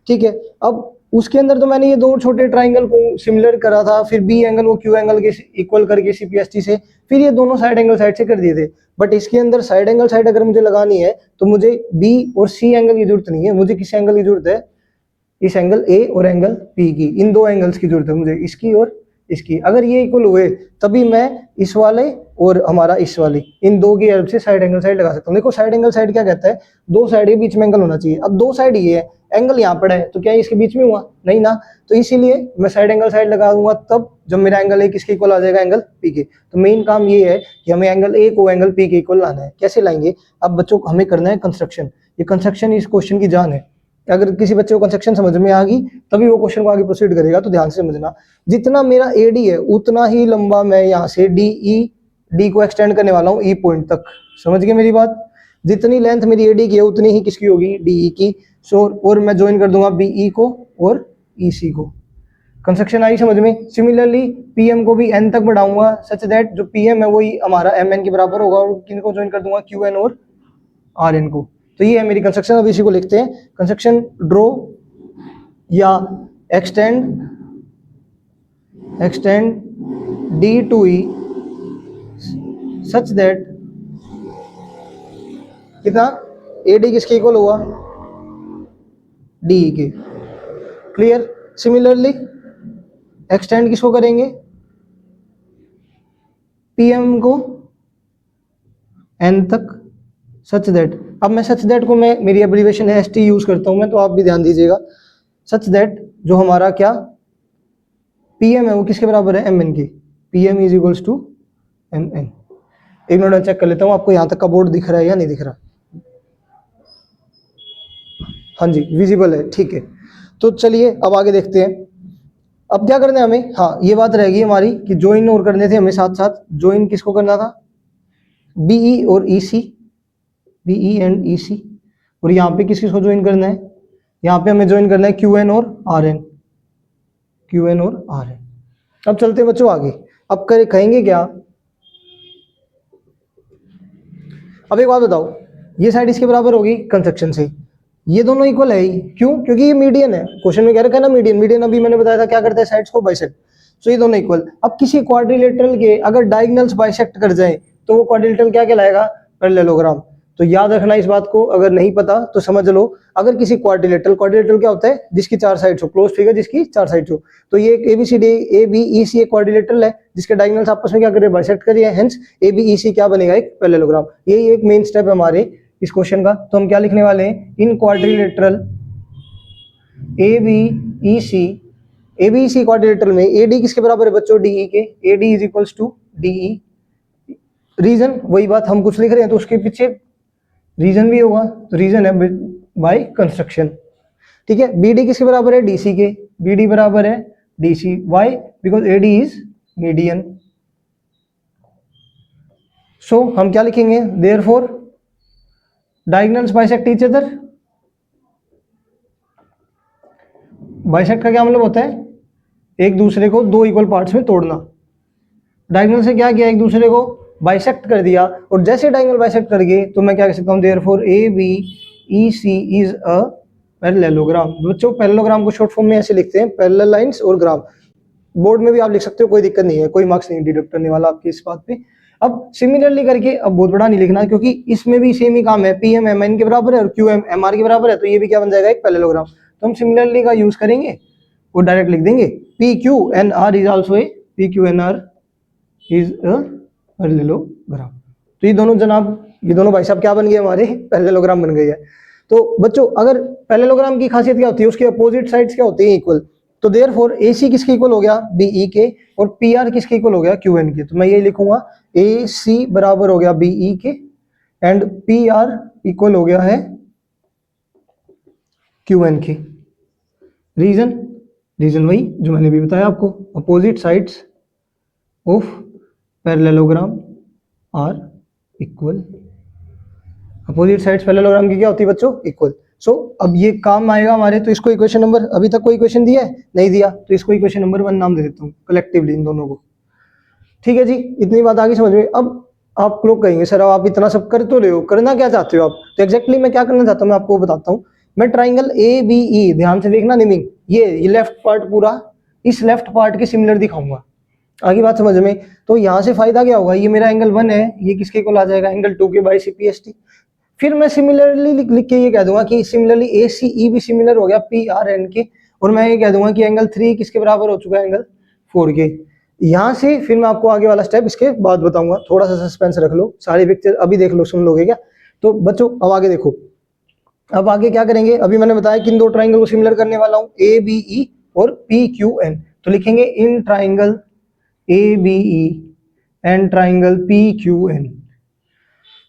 ठीक है, अब उसके अंदर तो मैंने ये दो छोटे ट्राइंगल को सिमिलर करा था, फिर बी एंगल वो क्यू एंगल के इक्वल करके सीपीएसटी से, फिर ये दोनों साइड एंगल साइड से कर दिए थे। बट इसके अंदर साइड एंगल साइड अगर मुझे लगानी है तो मुझे बी और सी एंगल की जरूरत नहीं है, मुझे किस एंगल की जरूरत है, इस एंगल ए और एंगल पी की, इन दो एंगल्स की जरूरत है मुझे, इसकी और इसकी। अगर ये इक्वल हुए तभी मैं इस वाले और हमारा इस वाली, इन दो की हेल्प से साइड एंगल साइड लगा सकता हूँ। देखो साइड एंगल साइड क्या कहता है, दो साइड के बीच में एंगल होना चाहिए। अब दो साइड ये है, एंगल यहाँ पर है, तो क्या इसके बीच में हुआ, नहीं ना, तो इसीलिए मैं साइड एंगल साइड लगा दूंगा, तब जब मेरा एंगल ए किसके इक्वल आ जाएगा, एंगल पी के। तो मेन काम ये है कि हमें एंगल ए को एंगल पी के इक्वल लाना है। कैसे लाएंगे, अब बच्चों हमें करना है कंस्ट्रक्शन, ये कंस्ट्रक्शन इस क्वेश्चन की जान है। अगर किसी बच्चे को कंस्ट्रक्शन समझ में आ गई तभी वो क्वेश्चन को आगे प्रोसीड करेगा। तो ध्यान से समझना, जितना मेरा ए डी है उतना ही लंबा मैं यहाँ से डी को एक्सटेंड करने वाला हूँ ई पॉइंट तक। समझ गए मेरी बात, जितनी लेंथ मेरी ए डी की है उतनी ही किसकी होगी, डी ई की। सो और मैं ज्वाइन कर दूंगा बी ई को और ई सी को। कंस्ट्रक्शन आई समझ में। सिमिलरली पी एम को भी एन तक बढ़ाऊंगा सच दैट जो पी एम है वही हमारा एम एन के बराबर होगा, और किन को ज्वाइन कर दूंगा, क्यू एन और आर एन को। तो ये है मेरी कंस्ट्रक्शन। अब इसी को लिखते हैं, कंस्ट्रक्शन ड्रॉ या extend D to E such that कितना, ए डी किसके इक्वल हुआ, डी के। क्लियर। सिमिलरली एक्सटेंड किसको करेंगे, पी एम को एन तक सच दैट। अब मैं सच दैट को मैं मेरी एब्रीवेशन है एस टी यूज करता हूं मैं, तो आप भी ध्यान दीजिएगा। सच दैट जो हमारा क्या पी एम है वो किसके बराबर है, एम एन की। P M is equals to M N. एक मिनट में चेक कर लेता हूँ आपको यहाँ तक का बोर्ड दिख रहा है या नहीं दिख रहा। हाँ जी विजिबल है, ठीक है। तो चलिए अब आगे देखते हैं। अब क्या करना है हमें, हाँ ये बात रहेगी हमारी कि ज्वाइन और करने थे हमें साथ साथ। ज्वाइन किसको करना था, बीई और ईसी, बीई एंड ईसी। और यहाँ पे किस किसको ज्वाइन करना है, यहाँ पे हमें ज्वाइन करना है क्यू एन और आर एन, क्यू एन और आर एन। अब चलते हैं बच्चों आगे। अब कहेंगे क्या, अब एक बात बताओ, ये साइड इसके बराबर होगी कंस्ट्रक्शन से, ये दोनों इक्वल है ही, क्यों, क्योंकि ये मीडियन है। क्वेश्चन में कह रखा है ना मीडियन, मीडियन अभी मैंने बताया था क्या करता है, साइड्स को बाइसेक्ट। सो ये दोनों इक्वल। अब किसी क्वाड्रिलेटरल के अगर डायगोनल्स बाइसेक्ट कर जाए तो वो क्वाड्रिलेटरल क्या कहलाएगा, पैरेललोग्राम। तो याद रखना इस बात को, अगर नहीं पता तो समझ लो। अगर किसी क्वाड्रिलेटरल क्या होता है, जिसकी चार साइड्स हो, क्लोज फिगर जिसकी चार साइड्स हो। तो ये एबीसीडी ए बी ई सी एक क्वाड्रिलेटरल है जिसके डायगोनल्स आपस में क्या कर रहे हैं, बाइसेक्ट कर रहे हैं। हेंस ए बी ई सी क्या बनेगा, एक पैरेललोग्राम। यही एक मेन स्टेप है हमारे इस क्वेश्चन का। तो हम क्या लिखने वाले हैं, in quadrilateral A B E C, A B E C quadrilateral में ए डी किसके बराबर है बच्चों, डी ई के। A D is equals to D E. Reason वही बात, हम कुछ लिख रहे हैं तो उसके पीछे रीजन भी होगा, तो रीजन है बाय कंस्ट्रक्शन। ठीक है, बी डी किसके बराबर है, डी सी के। बी डी बराबर है D C, why, because A D is median. So हम क्या लिखेंगे, therefore diagonals bisect each other. Bisect का क्या मतलब होता है, एक दूसरे को दो इक्वल पार्ट्स में तोड़ना। डायगोनल से क्या किया, एक दूसरे को बाइसेक्ट कर दिया। और जैसे डायगोनल बाइसेक्ट कर गए तो मैं क्या कह सकता हूँ, therefore A B E C is a parallelogram. बच्चों पैरेललोग्राम को शॉर्ट फॉर्म में ऐसे लिखते हैं, पैरेलल लाइंस और ग्राम। बोर्ड में भी आप लिख सकते हो, कोई दिक्कत नहीं है, कोई मार्क्स नहीं डिडक्ट करने वाला आपकी इस बात पे। अब सिमिलरली करके, अब बहुत बड़ा नहीं लिखना क्योंकि इसमें भी सेम ही काम है, पी एम एम एन के बराबर है और क्यू एम एम आर के बराबर है, तो ये भी क्या बन जाएगा, एक पैरेललोग्राम। तो हम सिमिलरली का यूज करेंगे और डायरेक्ट लिख देंगे P Q N R is also a, P Q N R is a parallelogram. तो ये दोनों जनाब, ये दोनों भाई साहब क्या बन गए, हमारे पैरेललोग्राम बन गए है। तो बच्चों अगर पैरेललोग्राम की खासियत क्या होती है, उसके अपोजिट साइड्स क्या होती हैं, इक्वल। तो देयरफॉर AC किसके इक्वल हो गया, BE के, और PR किसके इक्वल हो गया, QN के। तो मैं ये लिखूंगा AC बराबर हो गया BE के एंड PR इक्वल हो गया है QN के। रीजन वही जो मैंने भी बताया आपको, opposite sides of parallelogram are equal. Opposite sides parallelogram की क्या होती है बच्चों? इक्वल। सो अब ये काम आएगा हमारे, तो इसको इक्वेशन नंबर, अभी तक कोई इक्वेशन दिया है? नहीं दिया, तो इसको इक्वेशन नंबर 1 नाम दे देता हूँ कलेक्टिवली इन दोनों को। ठीक है जी, इतनी बात आगे समझ में। अब आप लोग कहेंगे सर अब आप इतना सब कर तो रहे हो, करना क्या चाहते हो आप? तो एग्जैक्टली मैं क्या करना चाहता हूँ मैं आपको बताता हूँ। मैं ट्राइंगल ए बी ई, ध्यान से देखना नेमिंग, ये लेफ्ट पार्ट पूरा इस लेफ्ट पार्ट के सिमिलर दिखाऊंगा। आगे बात समझ में। तो यहाँ से फायदा क्या होगा, ये मेरा एंगल 1 है, ये किसके इक्वल आ जाएगा? एंगल 2 के बाई CPST। फिर मैं सिमिलरली लिख के ये कह दूंगा कि सिमिलरली ACE भी सिमिलर हो गया PRN के, और मैं ये कह दूंगा कि एंगल 3 किसके बराबर हो चुका है? एंगल 4 के। यहाँ से फिर मैं आपको आगे वाला स्टेप इसके बाद बताऊंगा, थोड़ा सा सस्पेंस रख लो, सारे पिक्चर अभी देख लो, सुन लोगे क्या? तो बच्चों अब आगे देखो, अब आगे क्या करेंगे? अभी मैंने बताया किन दो ट्राइंगल को सिमिलर करने वाला हूँ, ABE और PQN। तो लिखेंगे in triangle ABE and triangle PQN।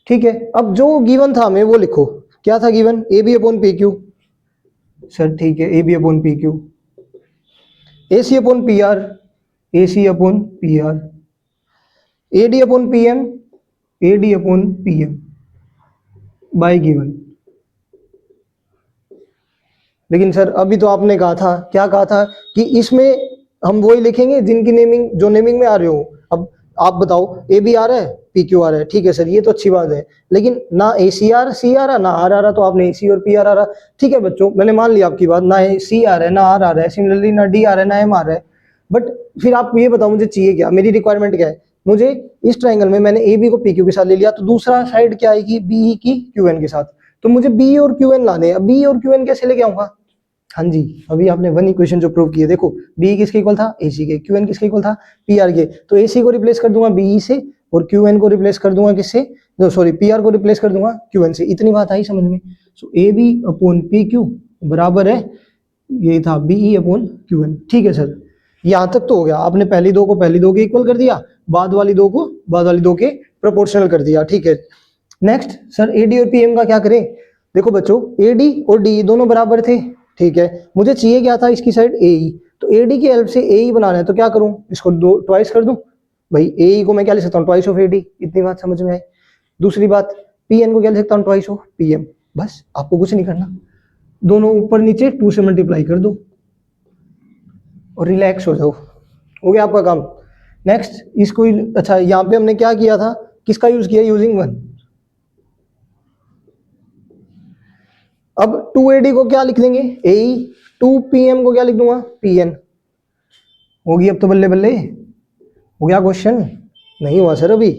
ठीक है, अब जो गिवन था हमें वो लिखो। क्या था given? AB upon PQ। Sir ठीक है, AB upon PQ, AC upon PR, AC upon PR, AD upon PM, AD upon PM bye given. लेकिन सर अभी तो आपने कहा था, क्या कहा था कि इसमें हम वही लिखेंगे जिनकी नेमिंग, जो नेमिंग में आ रहे हो। अब आप बताओ, AB आ रहा है, PQ आ रहा है, ठीक है सर ये तो अच्छी बात है, लेकिन ना AC आ रहा, C आ रहा, ना R आ रहा, तो आपने AC और PR आ रहा। ठीक है बच्चों, मैंने मान लिया आपकी बात, ना C आ रहा है, ना R आ रहा है, सिमिलरली ना D आ रहा है, ना M आ रहा है। बट फिर आप ये बताओ मुझे चाहिए क्या, मेरी रिक्वायरमेंट क्या है? मुझे इस ट्राइंगल में मैंने AB को PQ के साथ ले लिया, तो दूसरा साइड क्या आएगी? BE की QN के साथ। तो मुझे BE और QN लाने हैं। अब BE और QN कैसे लेके आऊंगा? हाँ जी, अभी आपने वन इक्वेशन जो प्रूव की है, देखो BE किसके इक्वल था? AC के। QN किसके इक्वल था? PR के। तो AC को रिप्लेस कर दूंगा BE से, और QN को रिप्लेस कर दूंगा किससे? सॉरी, PR को रिप्लेस कर दूंगा QN से। इतनी बात आई समझ में? सो AB अपॉन PQ बराबर है, ये था BE अपॉन QN। ठीक है सर, यहाँ तक तो हो गया। आपने पहली दो को पहली दो के इक्वल कर दिया, बाद वाली दो को बाद वाली दो के प्रोपोर्शनल कर दिया। ठीक है, नेक्स्ट सर AD और PM का क्या करें? देखो बच्चों, AD और DE दोनों बराबर थे, ठीक है, मुझे चाहिए क्या था? इसकी साइड AE। तो AD की हेल्प से AE बनाना है, तो क्या करूं? इसको दो ट्वाइस कर दूं। भाई AE को मैं क्या लिख सकता हूं? Twice of AD। इतनी बात समझ में आई? दूसरी बात, PN को क्या लिख सकता हूं? Twice of PM। बस, आपको कुछ नहीं करना, दोनों ऊपर नीचे 2 से मल्टीप्लाई कर दो और रिलैक्स हो जाओ, हो गया आपका काम। नेक्स्ट इसको, अच्छा यहाँ पे हमने क्या किया था, किसका यूज किया? यूजिंग 1। अब 2AD को क्या लिख देंगे? AE। 2PM को क्या लिख दूंगा? PN। होगी अब तो बल्ले बल्ले, हो गया क्वेश्चन? नहीं हुआ सर अभी?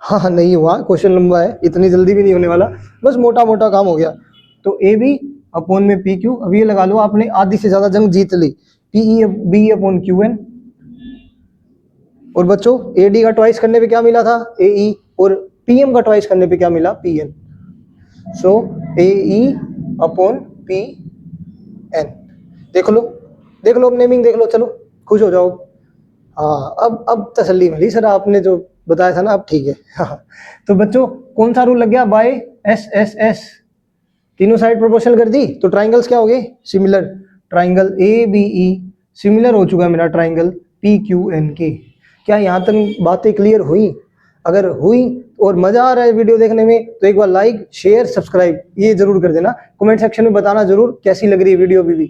हाँ नहीं हुआ, क्वेश्चन लंबा है, इतनी जल्दी भी नहीं होने वाला, बस मोटा मोटा काम हो गया। तो AB अपॉन में PQ, अब ये लगा लो आपने आधी से ज्यादा जंग जीत ली। BE अपॉन QN, और बच्चों AD का ट्वाइस करने पे क्या मिला था? AE, और PM का ट्वाइस करने पे क्या मिला? PN। सो AE अपॉन PN। देख लो अब नेमिंग देख लो, चलो खुश हो जाओ। हाँ अब तसल्ली मिली सर, आपने जो बताया था ना, अब ठीक है। हाँ, तो बच्चों कौन सा रूल लग गया? बाय SSS, तीनों साइड प्रोपोर्शनल कर दी, तो ट्राइंगल्स क्या हो गए? सिमिलर। ट्राइंगल ABE सिमिलर हो चुका है मेरा ट्राइंगल PQN के। क्या यहाँ तक बातें क्लियर हुई? अगर हुई और मजा आ रहा है वीडियो देखने में, तो एक बार लाइक शेयर सब्सक्राइब ये जरूर कर देना। कमेंट सेक्शन में बताना जरूर कैसी लग रही है वीडियो अभी भी।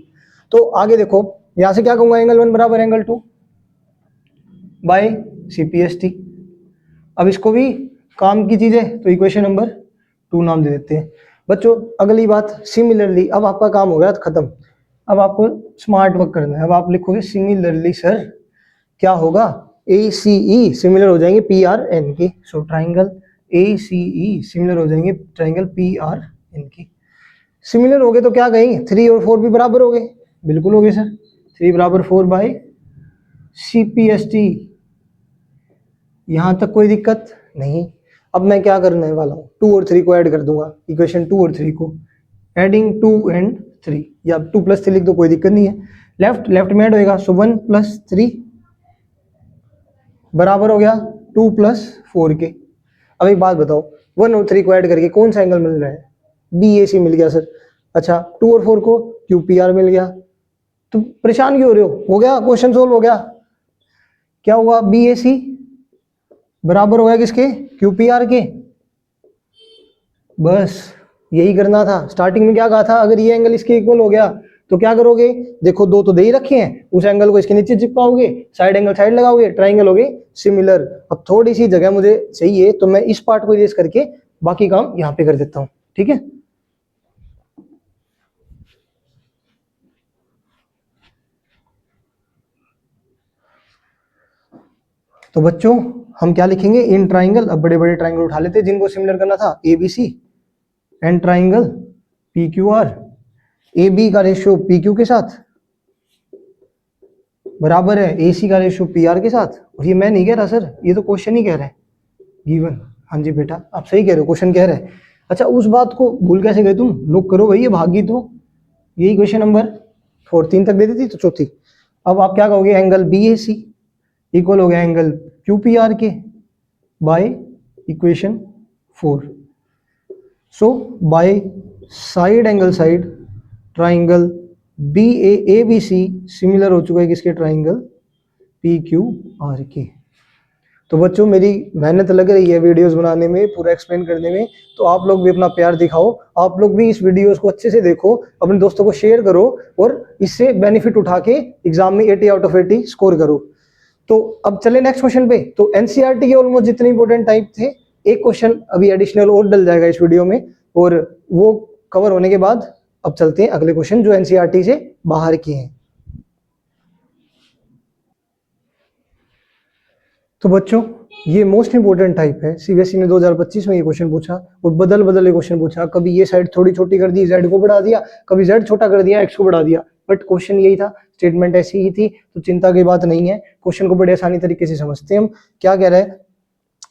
तो आगे देखो, यहाँ से क्या कहूँगा? एंगल 1 बराबर एंगल 2 बाय CPST। अब इसको भी काम की चीज है, तो इक्वेशन नंबर 2 नाम दे देते हैं। बच्चों अगली बात, सिमिलरली। अब आपका काम हो गया खत्म, अब आपको स्मार्ट वर्क करना है। अब आप लिखोगे सिमिलरली सर, क्या होगा? ACE सिमिलर हो जाएंगे PRN के। सो ट्राइंगल ACE सिमिलर हो जाएंगे ट्राइंगल PRN के। सिमिलर हो गए तो क्या कहेंगे? 3 और 4 भी बराबर हो गए? बिल्कुल हो गए सर, 3 बराबर 4 बाय CPST। यहां तक कोई दिक्कत नहीं। अब मैं क्या करने वाला हूँ? 2 और 3 को ऐड कर दूंगा, इक्वेशन 2 और 3 को। एडिंग 2 एंड 3, या 2 + 3 लिख दो, कोई दिक्कत नहीं है। लेफ्ट में ऐड होएगा, सो 1 + 3 बराबर हो गया 2 + 4 के। अब एक बात बताओ, 1 और 3 को ऐड करके कौन सा एंगल मिल रहा है? BAC मिल गया सर। अच्छा 2 और 4 को QPR मिल गया। तो परेशान क्यों हो रहे हो? हो गया, क्वेश्चन सोल्व हो गया। क्या हुआ? BAC बराबर होगा किसके, QPR के। बस यही करना था। स्टार्टिंग में क्या कहा था, अगर ये एंगल इसके इक्वल हो गया तो क्या करोगे, देखो दो तो दे ही रखे हैं, उस एंगल को इसके नीचे चिपकाओगे, साइड एंगल साइड लगाओगे, ट्राइंगल हो गए सिमिलर। अब थोड़ी सी जगह मुझे चाहिए तो मैं इस पार्ट को इरेज करके बाकी काम यहाँ पे कर देता हूँ, ठीक है। तो बच्चों हम क्या लिखेंगे, इन ट्राइंगल। अब बड़े बड़े ट्राइंगल उठा लेते जिनको सिमिलर करना था, ABC and triangle PQR। AB का रेशियो PQ के साथ बराबर है AC का रेशियो PR के साथ। और ये मैं नहीं कह रहा सर, ये तो क्वेश्चन ही कह रहा है, गिवन। हाँ जी बेटा आप सही कह रहे हो, क्वेश्चन कह रहा है। अच्छा उस बात को भूल कैसे गए तुम, लोग करो भाई, ये भागी तो यही क्वेश्चन नंबर 4 3 तक दे दी थी तो चौथी। अब आप क्या कहोगे, एंगल BAC इक्वल हो गया एंगल QPR के by equation 4। So by side angle side triangle BAABC similar हो चुका है किसके, ट्राइंगल PQR के। तो बच्चों मेरी मेहनत लग रही है वीडियोस बनाने में, पूरा एक्सप्लेन करने में, तो आप लोग भी अपना प्यार दिखाओ, आप लोग भी इस वीडियोस को अच्छे से देखो, अपने दोस्तों को शेयर करो और इससे बेनिफिट उठा के एग्जाम में 80 आउट ऑफ 80 स्कोर करो। तो अब चले नेक्स्ट क्वेश्चन पे। तो एनसीईआरटी के ऑलमोस्ट जितने इंपॉर्टेंट टाइप थे, एक क्वेश्चन अभी एडिशनल और डल जाएगा इस वीडियो में, और वो कवर होने के बाद अब चलते हैं अगले क्वेश्चन जो एनसीईआरटी से बाहर के हैं। तो बच्चों ये मोस्ट इंपोर्टेंट टाइप है, सीबीएसई ने 2025 में ये क्वेश्चन पूछा और बदल बदल ये क्वेश्चन पूछा। कभी ये साइड थोड़ी छोटी कर दी, जेड को बढ़ा दिया, कभी जेड छोटा कर दिया, एक्स को बढ़ा दिया, बट क्वेश्चन यही था, स्टेटमेंट ऐसी ही थी, तो चिंता की बात नहीं है। क्वेश्चन को बड़े आसानी तरीके से समझते हैं हम। क्या कह रहा है,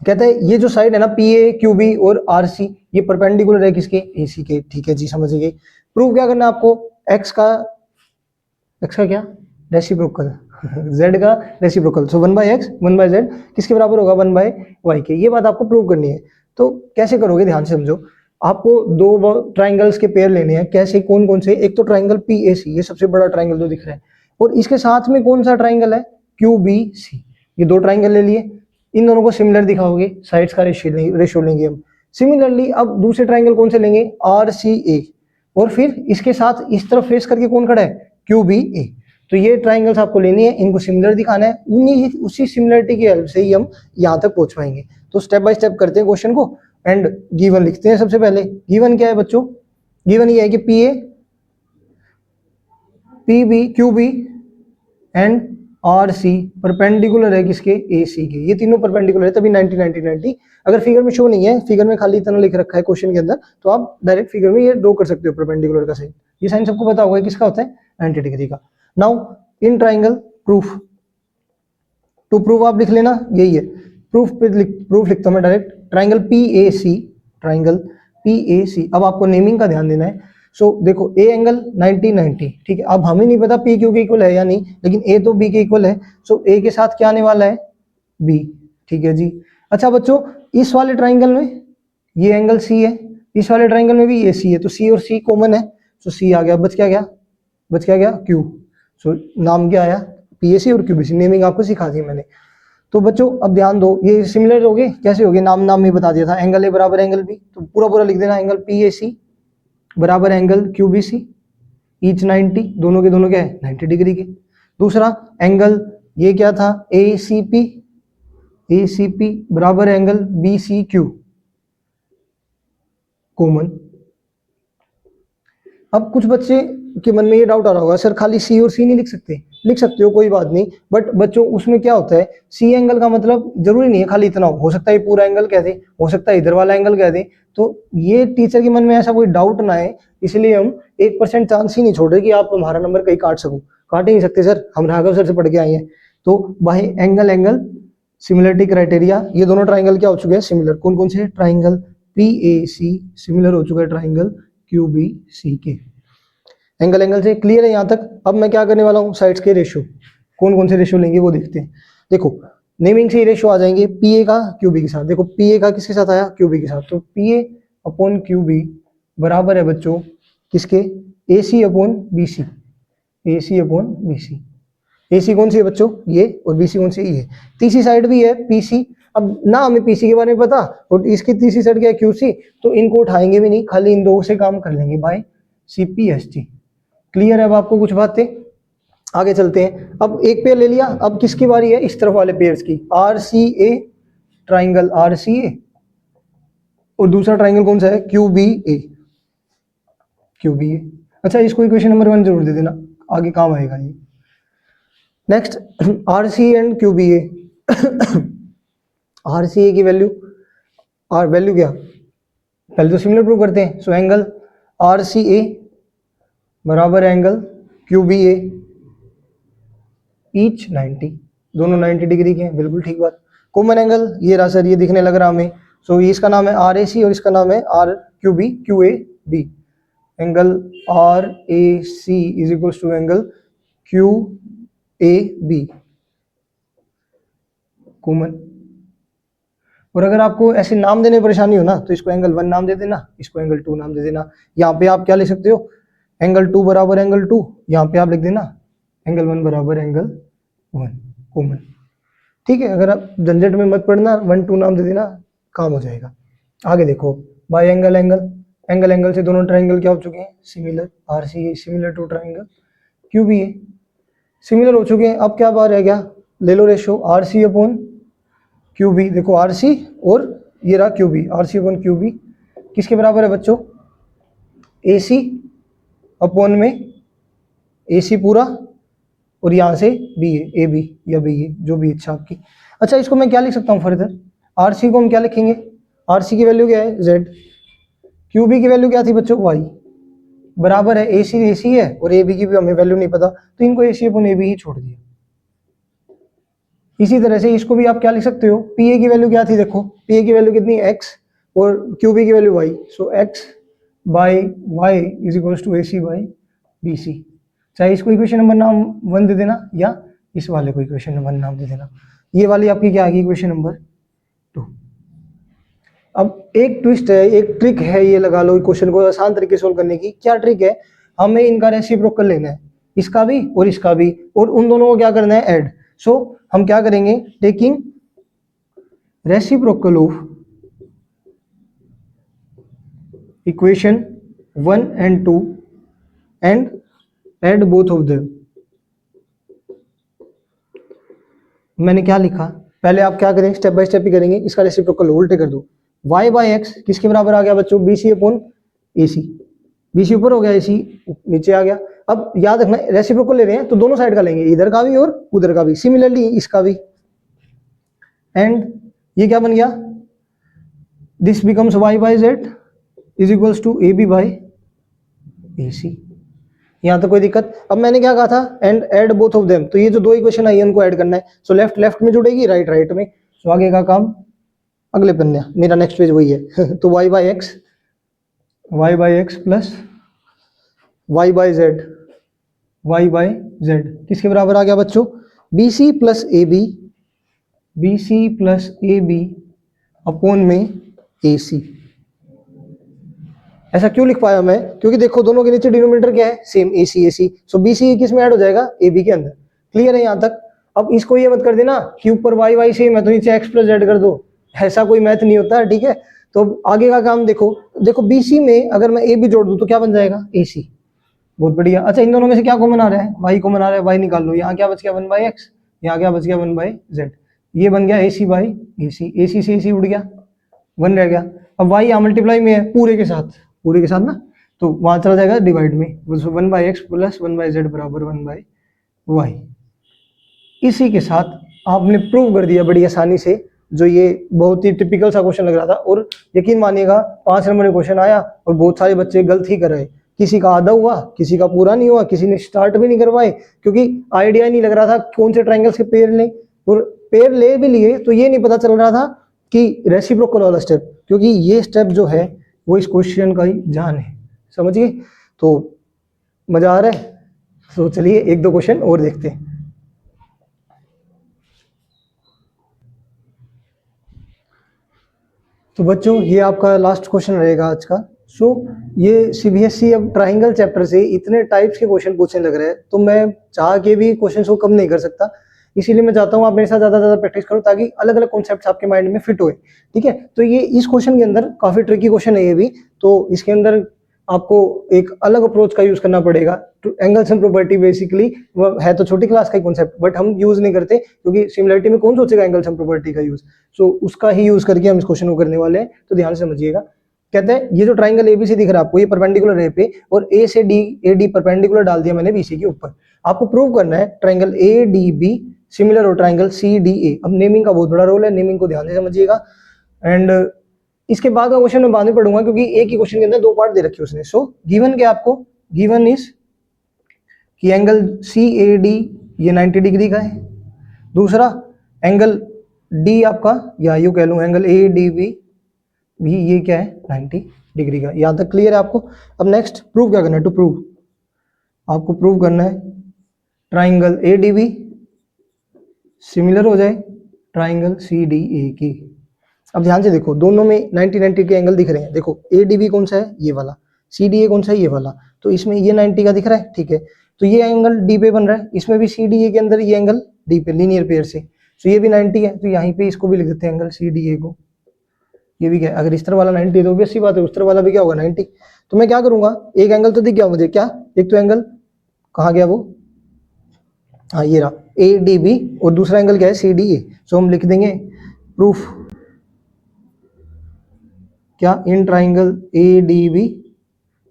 कहता है ये जो साइड है ना PA QB और RC, ये परपेंडिकुलर है किसके, AC के। ठीक है जी, समझ गए। प्रूव क्या करना है आपको, x का क्या, रेसिप्रोकल z का रेसिप्रोकल। सो 1/x 1/z किसके बराबर होगा, 1/y के। ये बात आपको प्रूव करनी है। तो कैसे करोगे, ध्यान से समझो। आपको दो ट्राइंगल्स के पेयर लेने हैं। कैसे, कौन कौन से, एक तो ट्राइंगल PAC, ये सबसे बड़ा ट्राइंगल जो दिख रहा है, और इसके साथ में कौन सा ट्राइंगल है, QBC। ये दो ट्राइंगल ले लिए, इन दोनों को सिमिलर दिखाओगे, साइड्स का रेशियो लेंगे हम। सिमिलरली अब दूसरे ट्राइंगल कौन से लेंगे, RCA, और फिर इसके साथ इस तरफ फेस करके कौन खड़ा है, QBA। तो ये ट्राइंगल्स आपको लेनी है, इनको सिमिलर दिखाना है, उसी सिमिलरिटी की हेल्प से ही हम यहाँ तक पहुंच पाएंगे। तो स्टेप बाय स्टेप करते हैं क्वेश्चन को एंड गिवन लिखते हैं। सबसे पहले गिवन क्या है बच्चों, गिवन ये है कि PA PB QB and RC perpendicular है किसके, AC के। ये तीनों परपेंडिकुलर है, तभी 90 90 90। अगर फिगर में शो नहीं है, फिगर में खाली इतना लिख रखा है क्वेश्चन के अंदर, तो आप डायरेक्ट फिगर में ये ड्रॉ कर सकते हो परपेंडिकुलर का साइन। ये साइन सबको पता होगा किसका होता है, 90 डिग्री का। Now in triangle proof, to prove आप लिख लेना, यही है प्रूफ। प्रूफ लिखता हूं मैं डायरेक्ट, ट्राइंगल PAC। अब आपको नेमिंग का ध्यान देना है। सो देखो A एंगल 90 90, ठीक है। अब हमें नहीं पता PQ के इक्वल है या नहीं, लेकिन A तो B के इक्वल है। सो A के साथ क्या आने वाला है, B, ठीक है जी। अच्छा बच्चों, इस वाले ट्राइंगल में ये एंगल C है, इस वाले ट्राइंगल में भी ये C है, तो C और C कॉमन है, सो C आ गया। बच क्या गया Q। सो नाम क्या आया, PAC और QBC। नेमिंग आपको सिखा दी मैंने। तो बच्चों अब ध्यान दो, ये सिमिलर हो गए, कैसे हो गए, नाम में बता दिया था। एंगल A बराबर एंगल B, तो पूरा लिख देना, एंगल PAC बराबर एंगल QBC, ईच 90, दोनों के दोनों क्या है, 90 डिग्री के। दूसरा एंगल ये क्या था, ACP बराबर एंगल BCQ, कॉमन। अब कुछ बच्चे के मन में ये डाउट आ रहा होगा, सर खाली C और C नहीं लिख सकते? लिख सकते हो, कोई बात नहीं, बट बच्चों उसमें क्या होता है, C एंगल का मतलब जरूरी नहीं है खाली इतना हो सकता है पूरा एंगल कह दे, हो सकता है इधर वाला एंगल कह दे। तो ये टीचर के मन में ऐसा कोई डाउट ना आए, इसलिए हम 1% चांस ही नहीं छोड़ रहे कि आप हमारा नंबर कहीं काट सको। काट ही नहीं सकते सर, हम राघव सर से पढ़ के आए हैं। तो बाय एंगल सिमिलरिटी क्राइटेरिया, ये दोनों ट्राइंगल क्या हो चुके हैं, सिमिलर। कौन कौन से, ट्राइंगल PAC सिमिलर हो चुका है ट्राइंगल QBC के। एंगल से क्लियर है यहाँ तक। अब मैं क्या करने वाला हूँ, साइड्स के रेशियो, कौन कौन से रेशियो लेंगे वो देखते हैं। देखो नेमिंग से ही रेशियो आ जाएंगे, PA का QB के साथ। देखो PA का किसके साथ आया, QB के साथ। तो PA अपॉन QB बराबर है बच्चों किसके, AC अपॉन BC। AC कौन सी है बच्चों, ये, और BC कौन सी, ये। तीसरी साइड भी है PC, अब ना हमें पीसी के बारे में पता और इसकी तीसरी साइड क्या है क्यूसी, तो इनको उठाएंगे भी नहीं, खाली इन दो से काम कर लेंगे बाय सीपीएसटी। क्लियर है अब आपको कुछ बातें? आगे चलते हैं। अब एक पेयर ले लिया, अब किसकी बारी है? इस तरफ वाले पेयर्स की। R C A triangle R C A, और दूसरा ट्राइंगल कौन सा है? Q B A, Q B A. अच्छा, इसको इक्वेशन नंबर 1 जरूर दे देना, आगे काम आएगा ये। Next R C and Q B A. R C A की वैल्यू, आर वैल्यू क्या, पहले तो सिमिलर प्रूव करते हैं। सो एंगल आर सी ए बराबर एंगल क्यू बी ए, ईच 90, दोनों 90 डिग्री के हैं, बिल्कुल ठीक बात। कॉमन एंगल ये रहा सर, ये दिखने लग रहा हमें। सो इसका नाम है आर ए सी और इसका नाम है R Q B, Q A B. Angle R A C is equal to angle Q A B, common. और अगर आपको ऐसे नाम देने में परेशानी हो ना, तो इसको एंगल 1 नाम दे देना, इसको एंगल 2 नाम दे देना। यहाँ पे आप क्या लिख सकते हो? एंगल 2 बराबर एंगल 2, यहाँ पे आप लिख देना एंगल 1 बराबर एंगल 1, कॉमन। ठीक है, अगर आप झंझट में मत पड़ना, 1 2 नाम दे देना, काम हो जाएगा। आगे देखो, by angle angle, angle angle से दोनों ट्राइंगल क्या हो चुके हैं? Similar. R C A similar to triangle Q B A, similar हो चुके हैं। अब क्या बात रह गया? ले लो ratio R C upon Q B. देखो आर सी और ये रहा Q B, R C upon Q B किसके बराबर है बच्चों? ए सी अपॉन में ए सी पूरा, और यहाँ से बी ए बी या बी ए, जो भी इच्छा आपकी। अच्छा, इसको मैं क्या लिख सकता हूँ फर्दर? आर सी को हम क्या लिखेंगे? आर सी की वैल्यू क्या है? जेड। क्यू बी की वैल्यू क्या थी बच्चों? वाई। बराबर है ए सी है, और ए बी की भी हमें वैल्यू नहीं पता, तो इनको ए सी अपॉन ए बी ही छोड़ दिया। इसी तरह से इसको भी आप क्या लिख सकते हो? पी ए की वैल्यू क्या थी? देखो पी ए की वैल्यू कितनी? एक्स, और क्यू बी की value Y. So X by Y is equal to A C by B C. चाहे इसको इक्वेशन नंबर नाम 1 दे देना, या इस वाले को इक्वेशन नंबर नाम दे देना। ये वाली आपकी क्या आ गई? Equation number 2। अब एक ट्विस्ट है, एक ट्रिक है, ये लगा लो क्वेश्चन को आसान तरीके से सोल्व करने की। क्या ट्रिक है? हमें इनका रेसिप्रोकल लेना है, इसका भी और इसका भी, और उन दोनों को क्या करना है? ऐड। सो हम क्या करेंगे? Taking reciprocal of equation 1 and 2 and add both of them. मैंने क्या लिखा? पहले आप क्या करें? स्टेप बाय स्टेप ही करेंगे। इसका रेसिप्रोकल उल्टे कर दो। y बाई एक्स किसके बराबर आ गया बच्चों? बी सी अपॉन ए सी। बी सी ऊपर हो गया, ए सी नीचे आ गया। अब याद रखना, रेसिप्रोकल ले रहे हैं तो दोनों साइड का लेंगे, इधर का भी और उधर का भी, सिमिलरली इसका भी। एंड ये क्या बन गया? This becomes y by Z is equals to A B by A C. यहाँ तो कोई दिक्कत? अब मैंने क्या कहा था? And add both of them, तो ये जो दो इक्वेशन आई है उनको ऐड करना है। सो लेफ्ट लेफ्ट में जुड़ेगी, राइट राइट में। सो आगे का काम अगले पन्ने, मेरा नेक्स्ट पेज वही है। तो y by X plus y by Z, y by Z किसके बराबर आ गया बच्चों? B C plus A B, B C plus A B upon में ए सी। ऐसा क्यों लिख पाया मैं? क्योंकि देखो दोनों के नीचे डिनोमिनेटर क्या है? सेम, ए सी। सो बी सी किस में ऐड हो जाएगा? ए बी के अंदर। क्लियर है यहाँ तक? अब इसको ये मत कर देना कि ऊपर वाई वाई सेम है तो नीचे एक्स प्लस जेड कर दो, ऐसा कोई मैथ नहीं होता है, ठीक है? तो आगे का काम देखो। देखो बी सी में अगर मैं ए बी जोड़ दूँ तो क्या बन जाएगा? ए सी। बहुत बढ़िया। अच्छा, इन दोनों में से क्या कॉमन आ रहा है? वाई कॉमन आ रहा है, वाई निकाल लो। यहाँ क्या बच गया? 1 बाई एक्स। यहाँ क्या बच गया? 1 बाई जेड। ये बन गया ए सी बाई ए सी। ए सी से ए सी उड़ गया, 1 रह गया। अब वाई यहाँ मल्टीप्लाई में है पूरे के साथ ना, तो वहां चला जाएगा डिवाइड में। 1 by X plus 1 by Z बराबर 1 बाई वाई। इसी के साथ आपने प्रूव कर दिया बड़ी आसानी से, जो ये बहुत ही टिपिकल सा क्वेश्चन लग रहा था। और यकीन मानिएगा 5 नंबर में क्वेश्चन आया और बहुत सारे बच्चे गलत ही कर रहे। किसी का आधा हुआ, किसी का पूरा नहीं हुआ, किसी ने स्टार्ट भी नहीं करवाए, क्योंकि आइडिया नहीं लग रहा था कौन से ट्राइंगल्स के पेयर लें। और पेयर ले भी लिए तो ये नहीं पता चल रहा था कि रेसिप्रोकल वाला स्टेप, क्योंकि ये स्टेप जो है वो इस क्वेश्चन का ही जान है। समझिए? तो मजा आ रहा है? तो चलिए एक दो क्वेश्चन और देखते हैं। तो बच्चों ये आपका लास्ट क्वेश्चन रहेगा आज का। सो ये सीबीएसई अब ट्राइंगल चैप्टर से इतने टाइप्स के क्वेश्चन पूछने लग रहे हैं, तो मैं चाह के भी क्वेश्चन को कम नहीं कर सकता। इसीलिए मैं चाहता हूँ आप मेरे साथ ज़्यादा से ज़्यादा प्रैक्टिस करो ताकि अलग अलग कॉन्सेप्ट्स आपके माइंड में फिट होए। ठीक है, तो ये इस क्वेश्चन के अंदर काफ़ी ट्रिकी क्वेश्चन है ये भी, तो इसके अंदर आपको एक अलग अप्रोच का यूज करना पड़ेगा। एंगल्स एंड प्रॉपर्टी बेसिकली है तो छोटी क्लास का ही कॉन्सेप्ट, बट हम यूज नहीं करते क्योंकि सिमिलरिटी में कौन सोचेगा एंगल्स एंड प्रॉपर्टी का यूज। सो उसका ही यूज करके हम इस क्वेश्चन को करने वाले हैं, तो ध्यान से समझिएगा। कहते हैं ये जो ट्राइंगल एबीसी दिख रहा है आपको, ये परपेंडिकुलर है पे, और ए से डी, ए डी परपेंडिकुलर डाल दिया मैंने बीसी के ऊपर। आपको प्रूव करना है triangle A D B similar हो ट्राइंगल सी डी ए। अब नेमिंग का बहुत बड़ा रोल है, नेमिंग को ध्यान से समझिएगा। एंड इसके बाद का क्वेश्चन मैं बाद में पढ़ूंगा क्योंकि एक ही क्वेश्चन के अंदर दो पार्ट दे रखे उसने। सो गिवन क्या आपको, गिवन इज कि एंगल सी ए डी ये 90 डिग्री का है। दूसरा एंगल डी आपका, या यूं कह लूं एंगल ए डी बी भी ये क्या है 90 डिग्री का। यहां तक क्लियर है आपको। अब नेक्स्ट प्रूव क्या करना है, टू प्रूव आपको प्रूव करना है triangle A D B similar हो जाए ट्राइंगल सी डी ए की। अब ध्यान से देखो, दोनों में 90-90 के एंगल दिख रहे हैं। देखो ए डी बी कौन सा है, ये वाला, सी डी ए कौन सा है, ये वाला, तो इसमें ये 90 का दिख रहा है। ठीक है, तो ये एंगल डी पे बन रहा है, इसमें भी सी डी ए के अंदर ये एंगल डी पे लीनियर पेयर से, तो ये भी 90 है, तो यहीं पे इसको भी लिख देते हैं एंगल सी डी ए को। ये भी क्या, अगर इस तरह वाला 90 है तो ऑब्वियस सी बात है उस तरह वाला भी क्या होगा 90। तो मैं क्या करूंगा, एक एंगल तो दिख गया मुझे, क्या, एक तो एंगल कहाँ गया वो, हाँ ये रहा ए डी बी, और दूसरा एंगल क्या है सी डी ए। सो हम लिख देंगे प्रूफ क्या, in triangle A D B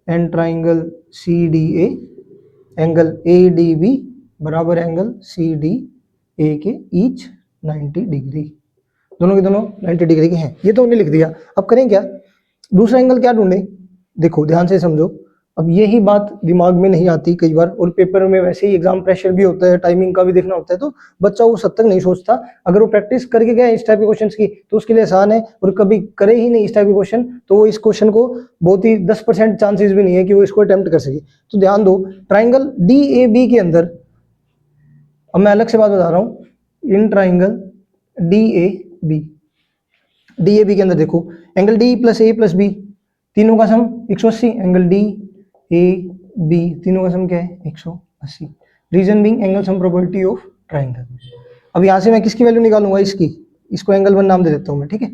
and triangle C D A, angle A D B बराबर एंगल सी डी ए के ईच 90 डिग्री, दोनों के दोनों 90 डिग्री के हैं। ये तो हमने लिख दिया। अब करें क्या, दूसरा एंगल क्या ढूंढें। देखो ध्यान से समझो, अब यही बात दिमाग में नहीं आती कई बार, और पेपर में वैसे ही एग्जाम प्रेशर भी होता है, टाइमिंग का भी देखना होता है, तो बच्चा उस हद तक नहीं सोचता। अगर वो प्रैक्टिस करके गया इस टाइप के क्वेश्चंस की तो उसके लिए आसान है, और कभी करे ही नहीं इस टाइप के क्वेश्चन तो वो इस क्वेश्चन को बहुत ही 10% चांसेस भी नहीं है कि वो इसको अटेम्प्ट कर सके। तो ध्यान दो, ट्राइंगल डी ए बी के अंदर, अब मैं अलग से बात बता रहा हूँ, in triangle D A B, D A B के अंदर देखो angle D plus A plus B तीनों का sum 180, angle D A B तीनों का सम क्या है 180। Reason being angle sum property of triangle. अब यहाँ से मैं किसकी वैल्यू निकालूंगा, इसकी, इसको एंगल 1 नाम दे देता हूँ मैं। ठीक है,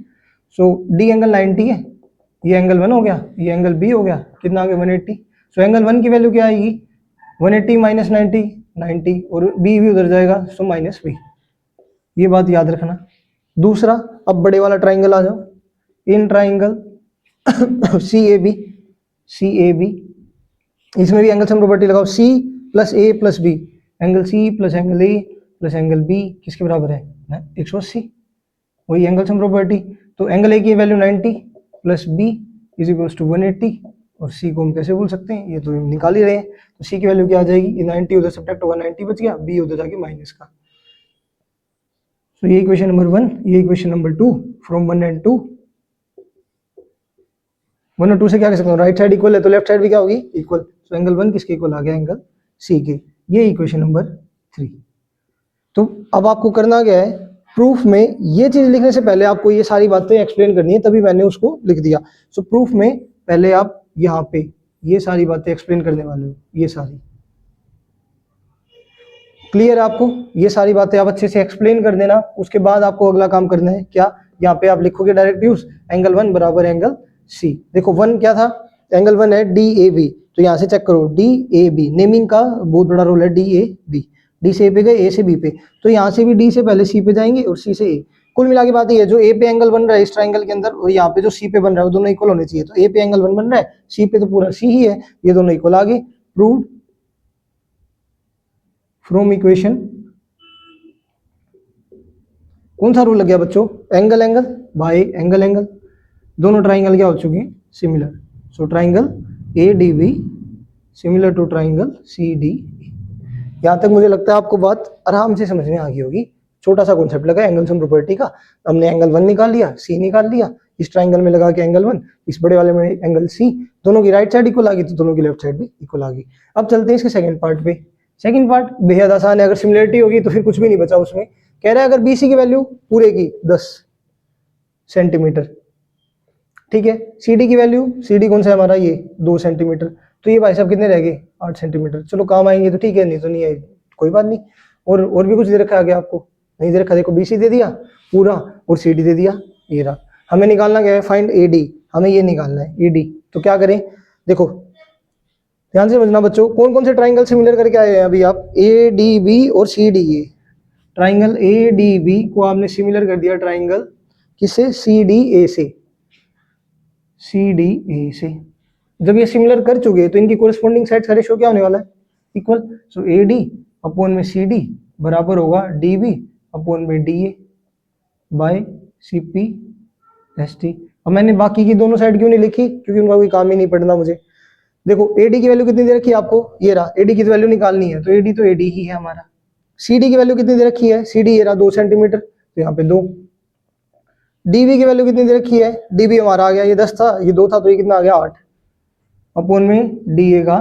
सो डी एंगल 90 है, ये एंगल 1 हो गया, ये एंगल बी हो गया, कितना आ गया 180। सो एंगल 1 की वैल्यू क्या आएगी 180 माइनस 90 90, और बी भी उधर जाएगा, सो माइनस बी। ये बात याद रखना। दूसरा, अब बड़े वाला ट्राइंगल आ जाओ, in triangle C A B, C A B, इसमें भी एंगल सम प्रॉपर्टी लगाओ, C plus A plus B, angle C plus angle A plus angle B किसके बराबर है 180, वही एंगल सम प्रॉपर्टी। तो एंगल ए की value 90 plus B is equals to 180, और सी को हम कैसे बोल सकते हैं, ये तो हम निकाल ही रहे हैं। तो सी की वैल्यू क्या आ जाएगी, ये 90 उधर सब्ट्रैक्ट होगा, 90 बच गया, बी उधर जाके माइनस का। सो ये इक्वेशन नंबर 1, ये इक्वेशन नंबर 2 फ्रॉम 1 एंड 2। 1 और 2 से क्या कर सकता हूँ, राइट साइड इक्वल है तो लेफ्ट साइड भी क्या होगी इक्वल। सो एंगल 1 किसके इक्वल आ गया, एंगल सी के। ये इक्वेशन नंबर 3। तो अब आपको करना क्या है, प्रूफ में ये चीज लिखने से पहले आपको ये सारी बातें एक्सप्लेन करनी है, तभी मैंने उसको लिख दिया। सो प्रूफ में पहले आप यहाँ पे ये सारी बातें एक्सप्लेन करने वाले हो, ये सारी क्लियर है आपको, ये सारी बातें आप अच्छे से एक्सप्लेन कर देना। उसके बाद आपको अगला काम करना है क्या, यहाँ पे आप लिखोगे डायरेक्ट यूज एंगल 1 बराबर एंगल सी। देखो 1 क्या था, एंगल 1 है डी ए बी, तो यहाँ से चेक करो डी ए बी, नेमिंग का बहुत बड़ा रोल है, डी ए बी, डी से ए पे गए, ए से बी पे, तो यहाँ से भी डी से पहले सी पे जाएंगे और सी से ए। कुल मिला के बात ये है, जो ए पे एंगल बन रहा है इस ट्राइंगल के अंदर, और यहाँ पे जो सी पे बन रहा है, वो दोनों इक्वल होने चाहिए। तो ए पे एंगल 1 बन रहा है, सी पे तो पूरा सी ही है, ये दोनों इक्वल आ गए। प्रूव्ड फ्रॉम इक्वेशन, कौन सा रूल लग गया बच्चों, angle angle by angle angle, दोनों ट्राइंगल क्या हो चुके हैं similar. So triangle A D B similar to triangle C D. यहाँ तक मुझे लगता है आपको बात आराम से समझ में आ गई होगी। छोटा सा कॉन्सेप्ट लगा एंगल सम प्रॉपर्टी का, हमने एंगल 1 निकाल लिया, सी निकाल लिया, इस ट्राइंगल में लगा के एंगल 1, इस बड़े वाले में एंगल सी, दोनों की राइट साइड इक्वल आ गई तो दोनों की लेफ्ट साइड भी इक्वल आ गई। अब चलते हैं इसके सेकंड पार्ट पे। सेकंड पार्ट बेहद आसान है, अगर सिमिलरिटी होगी तो फिर कुछ भी नहीं बचा उसमें। कह रहा है अगर बीसी की वैल्यू पूरे की 10 सेंटीमीटर, ठीक है, सीडी की वैल्यू, सीडी कौन सा है हमारा ये 2 सेंटीमीटर, तो ये भाई साहब कितने रह गए 8 सेंटीमीटर। चलो काम आएंगे तो ठीक है, नहीं तो नहीं आए कोई बात नहीं। और भी कुछ दे रखा है आगे आपको? नहीं दे रखा। देखो BC दे दिया पूरा और CD दे दिया, ये रहा। हमें निकालना क्या है? फाइंड AD, हमें ये निकालना है AD। तो क्या करें? देखो ध्यान से समझना बच्चों, कौन कौन से ट्राइंगल सिमिलर करके आए हैं अभी आप? ADB और CDA। ट्राइंगल ADB को आपने सिमिलर कर दिया ट्राइंगल किससे? CDA से। CDA से जब ये सिमिलर कर चुके तो इनकी कोरिस्पोंडिंग साइड्स का रेशियो क्या होने वाला है? इक्वल। सो AD अपॉन में CD बराबर होगा DB अपॉन में DA बाय CP/ST। अब मैंने बाकी की दोनों साइड क्यों नहीं लिखी? क्योंकि उनका कोई काम ही नहीं पड़ना मुझे। देखो AD की वैल्यू कितनी दे रखी है आपको? ये रहा। AD की वैल्यू निकालनी है तो AD तो AD ही है हमारा। CD की वैल्यू कितनी दे रखी है? CD ये रहा 2 सेंटीमीटर, तो यहाँ पे 2। DB की वैल्यू कितनी दे रखी है? DB हमारा आ गया, ये 10 था, ये 2 था, तो ये कितना आ गया? 8 अपॉन में DA का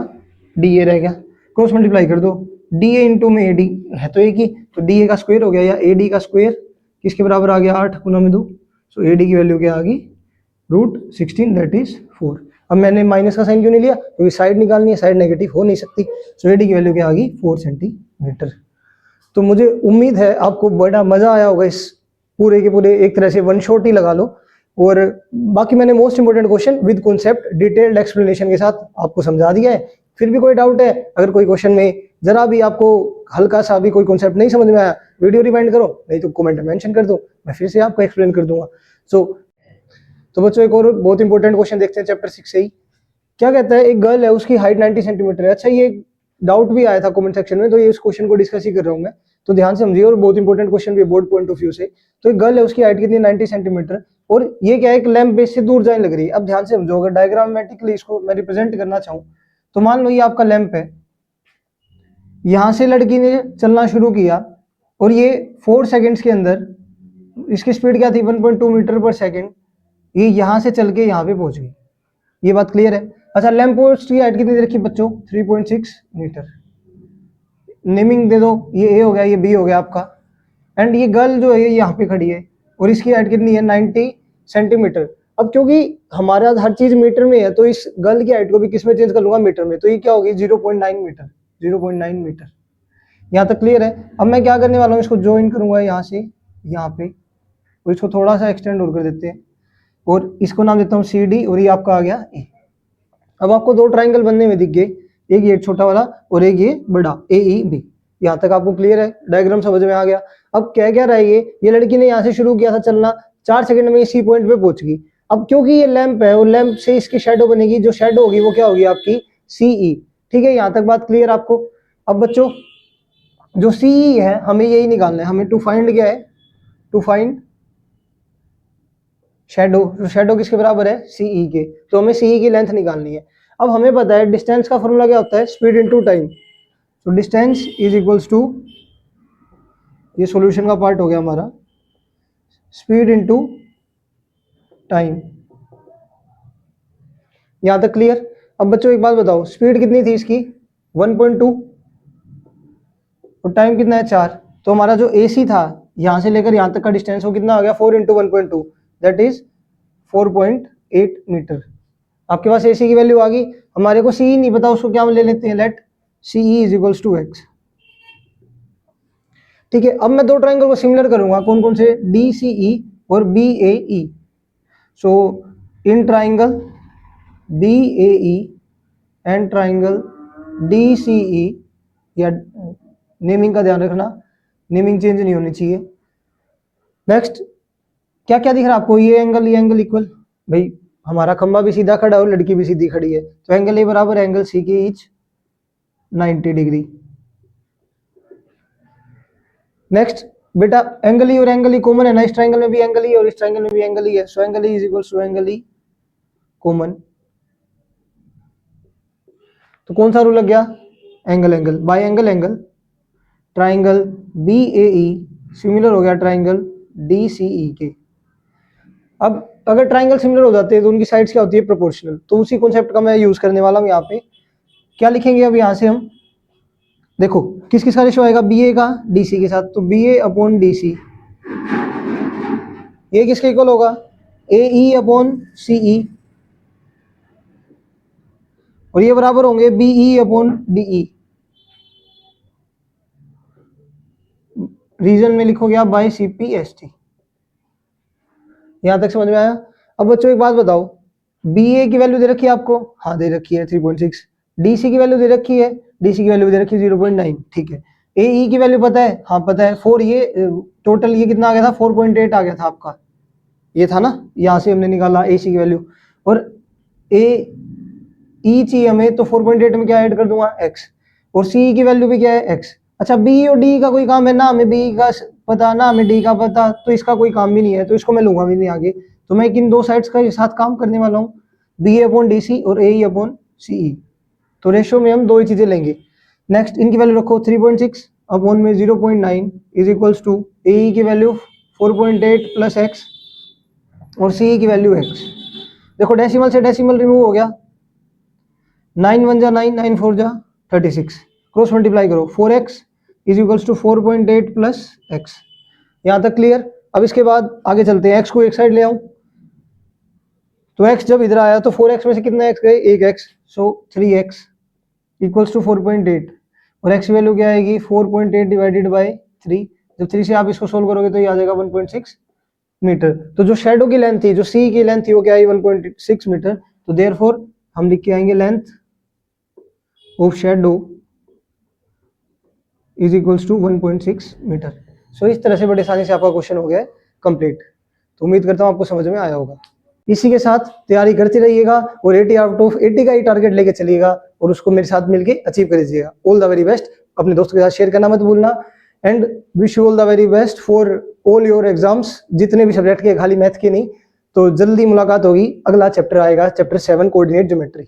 DA रह गया। क्रॉस मल्टीप्लाई कर दो, DA इंटू में AD है तो एक ही, तो DA का स्क्वायर हो गया या AD का स्क्वायर किसके बराबर आ गया? 8 गुना में 2। सो AD की वैल्यू क्या आ गई? √16 दैट इज 4। अब मैंने माइनस का साइन क्यों नहीं लिया? क्योंकि साइड निकालनी है, साइड नेगेटिव हो नहीं सकती। सो AD की वैल्यू क्या आ गई? 4 सेंटीमीटर। तो मुझे उम्मीद है आपको बड़ा मजा आया होगा इस पूरे के पूरे, एक तरह से वन शॉट ही लगा लो। और बाकी मैंने most important question with concept detailed explanation के साथ आपको समझा दिया है। फिर भी कोई डाउट है, अगर कोई क्वेश्चन में जरा भी आपको हल्का सा भी कोई कॉन्सेप्ट नहीं समझ में आया, वीडियो रिमाइंड करो, नहीं तो कमेंट में मेंशन कर दो, मैं फिर से आपको एक्सप्लेन कर दूंगा। तो बच्चों एक और बहुत इंपॉर्टेंट क्वेश्चन देखते हैं चैप्टर 6 से ही। क्या कहता है? एक गर्ल है, उसकी हाइट 90 सेंटीमीटर है। अच्छा, ये डाउट भी आया था कमेंट सेक्शन में, तो ये इस क्वेश्चन को डिस्कस ही कर रहा हूँ मैं, तो ध्यान से समझिए, और बहुत इंपॉर्टेंट क्वेश्चन भी है बोर्ड पॉइंट ऑफ व्यू से। तो एक गर्ल है, उसकी हाइट कितनी? 90 सेंटीमीटर, और ये क्या है? एक लैंप बेस से दूर जाने लग रही है। अब ध्यान से समझो, अगर डायग्रामेटिकली इसको मैं रिप्रेजेंट करना चाहूँ तो मान लो ये आपका लैंप है, यहां से लड़की ने चलना शुरू किया और ये 4 सेकेंड्स के अंदर, इसकी स्पीड क्या थी? 1.2 मीटर पर सेकेंड, ये यहां से चल के यहाँ पे पहुंच गई। ये बात क्लियर है? अच्छा, लैंप पोस्ट की हाइट कितनी रखी बच्चों? 3.6 मीटर। नेमिंग दे दो, ये ए हो गया, ये बी हो गया आपका, एंड ये गर्ल जो है ये यहाँ पे खड़ी है और इसकी हाइट कितनी है? 90 सेंटीमीटर। अब क्योंकि हमारा हर चीज मीटर में है, तो इस गर्ल की हाइट को भी किस में चेंज कर लूंगा? मीटर में। तो ये क्या होगी? 0.9 मीटर। 0.9 मीटर। यहाँ तक क्लियर है? अब मैं क्या करने वाला हूँ, इसको ज्वाइन करूंगा यहाँ से यहाँ पे, और इसको थोड़ा सा एक्सटेंड और कर देते हैं, और इसको नाम देता हूँ CD, और ये आपका आ गया A। अब आपको 2 ट्राइंगल बनने में दिख गए, एक ये छोटा वाला और एक ये बड़ा AEB। यहाँ तक आपको क्लियर है? डायग्राम समझ में आ गया? अब क्या क्या रहा ये लड़की ने यहाँ से शुरू किया था चलना, 4 सेकंड में इसी पॉइंट पे पहुंच गई। अब क्योंकि ये लैंप है और लैंप से इसकी शेडो बनेगी, जो शेडो होगी वो क्या होगी? आपकी CE। ठीक है, यहाँ तक बात क्लियर आपको? अब बच्चों जो CE है हमें यही निकालना है, हमें टू फाइंड क्या है? To find shadow. शेडो किसके बराबर है? CE के। तो हमें CE की लेंथ निकालनी है। अब हमें पता है डिस्टेंस का फॉर्मूला क्या होता है? Speed into time. तो डिस्टेंस इज इक्वल्स टू, ये सॉल्यूशन का पार्ट हो गया हमारा, स्पीड इनटू टाइम। यहां तक क्लियर? अब बच्चों एक बात बताओ, स्पीड कितनी थी इसकी? 1.2, और टाइम कितना है? 4। तो हमारा जो AC था यहां से लेकर यहां तक का डिस्टेंस वो कितना आ गया? 4 इंटू 1.2 दैट इज 4.8 मीटर। आपके पास AC की वैल्यू आ गई। हमारे को CE नहीं पता, उसको क्या ले लेते हैं? Let CE is equals to x। ठीक है, अब मैं 2 ट्राइंगल को सिमिलर करूंगा, कौन कौन से? DCE और BAE। So in triangle BAE and triangle DCE, या नेमिंग का ध्यान रखना, नेमिंग चेंज नहीं होनी चाहिए। नेक्स्ट, क्या क्या दिख रहा है आपको? ये एंगल इक्वल, भाई हमारा खंबा भी सीधा खड़ा है और लड़की भी सीधी खड़ी है, तो एंगल A बराबर एंगल C की इच 90 डिग्री। नेक्स्ट बेटा, एंगल E और एंगल E कॉमन है ना, इस ट्रायंगल में भी एंगल E और इस ट्रायंगल में भी एंगल E है, so angle E is equal to angle E common. तो कौन सा रूल लग गया? Angle by angle. Triangle BAE similar हो गया ट्रायंगल DCE के। अब अगर ट्रायंगल सिमिलर हो जाते हैं तो उनकी साइड्स क्या होती है? प्रोपोर्शनल। तो उसी कॉन्सेप्ट का मैं यूज करने वाला हूँ यहाँ पे। क्या लिखेंगे अब यहाँ से हम? देखो किस किस का रेशो आएगा? BA का DC के साथ, तो BA अपॉन DC, ये किसके इक्वल होगा? AE अपॉन CE, और ये बराबर होंगे BE अपॉन DE। रीजन में लिखोगे आप बाय CPST। यहां तक समझ में आया। अब बच्चों एक बात बताओ, BA की वैल्यू दे रखी है आपको, हाँ दे रखी है 3.6। DC की वैल्यू दे रखी है, DC की वैल्यू दे रखी है 0.9, ठीक है। AE की वैल्यू पता है, हाँ पता है 4, ये टोटल ये कितना आ गया था 4.8 आ गया था आपका, ये था ना, यहाँ से हमने निकाला AC की वैल्यू। और AE चाहिए हमें, तो 4.8 में क्या ऐड कर दूंगा x, और CE की वैल्यू भी क्या है x। अच्छा BE और DE का कोई काम है ना, हमें BE का पता ना हमें D का पता, तो इसका कोई काम भी नहीं है, तो इसको मैं लूंगा भी नहीं आगे। तो मैं किन दो साइड्स का साथ काम करने वाला हूँ, BA/DC और AE/CE। तो रेशियो में हम दो ही चीजें लेंगे। नेक्स्ट इनकी वैल्यू रखो 3.6 अपॉन में 0.9 इज इक्वल्स टू AE की वैल्यू 4.8 प्लस x और CE की वैल्यू x। देखो डेसिमल से डेसिमल रिमूव हो गया, 9 1 जा 9, 9 4 जा 36, क्रॉस मल्टीप्लाई करो 4x is equals to 4.8 plus x। यहाँ तक क्लियर। अब इसके बाद आगे चलते हैं, x को एक साइड ले आऊं, तो x जब इधर आया तो 4x में से कितना x गए, एक x, so 3x equals to 4.8, और x की वैल्यू क्या आएगी 4.8 डिवाइडेड बाय 3। जब 3 से आप इसको सोल्व करोगे तो ये आ जाएगा 1.6 मीटर। तो जो शेडो की लेंथ थी, जो C की लेंथ थी, वो क्या आई 1.6 मीटर। तो देयरफॉर हम लिख के आएंगे length of shadow is equals to 1.6 metre. So इस तरह से बड़े आसानी से आपका क्वेश्चन हो गया है कंप्लीट। तो उम्मीद करता हूँ आपको समझ में आया होगा। इसी के साथ तैयारी करते रहिएगा और 80 आउट ऑफ 80 का ही टारगेट लेके चलिएगा और उसको मेरे साथ मिलके अचीव कर दीजिएगा। All the very best. अपने दोस्तों के साथ शेयर करना मत भूलना and wish you all the very best for all your exams, जितने भी सब्जेक्ट के, खाली मैथ के नहीं। तो जल्दी मुलाकात होगी, अगला चैप्टर आएगा, चैप्टर 7 कोऑर्डिनेट ज्योमेट्री।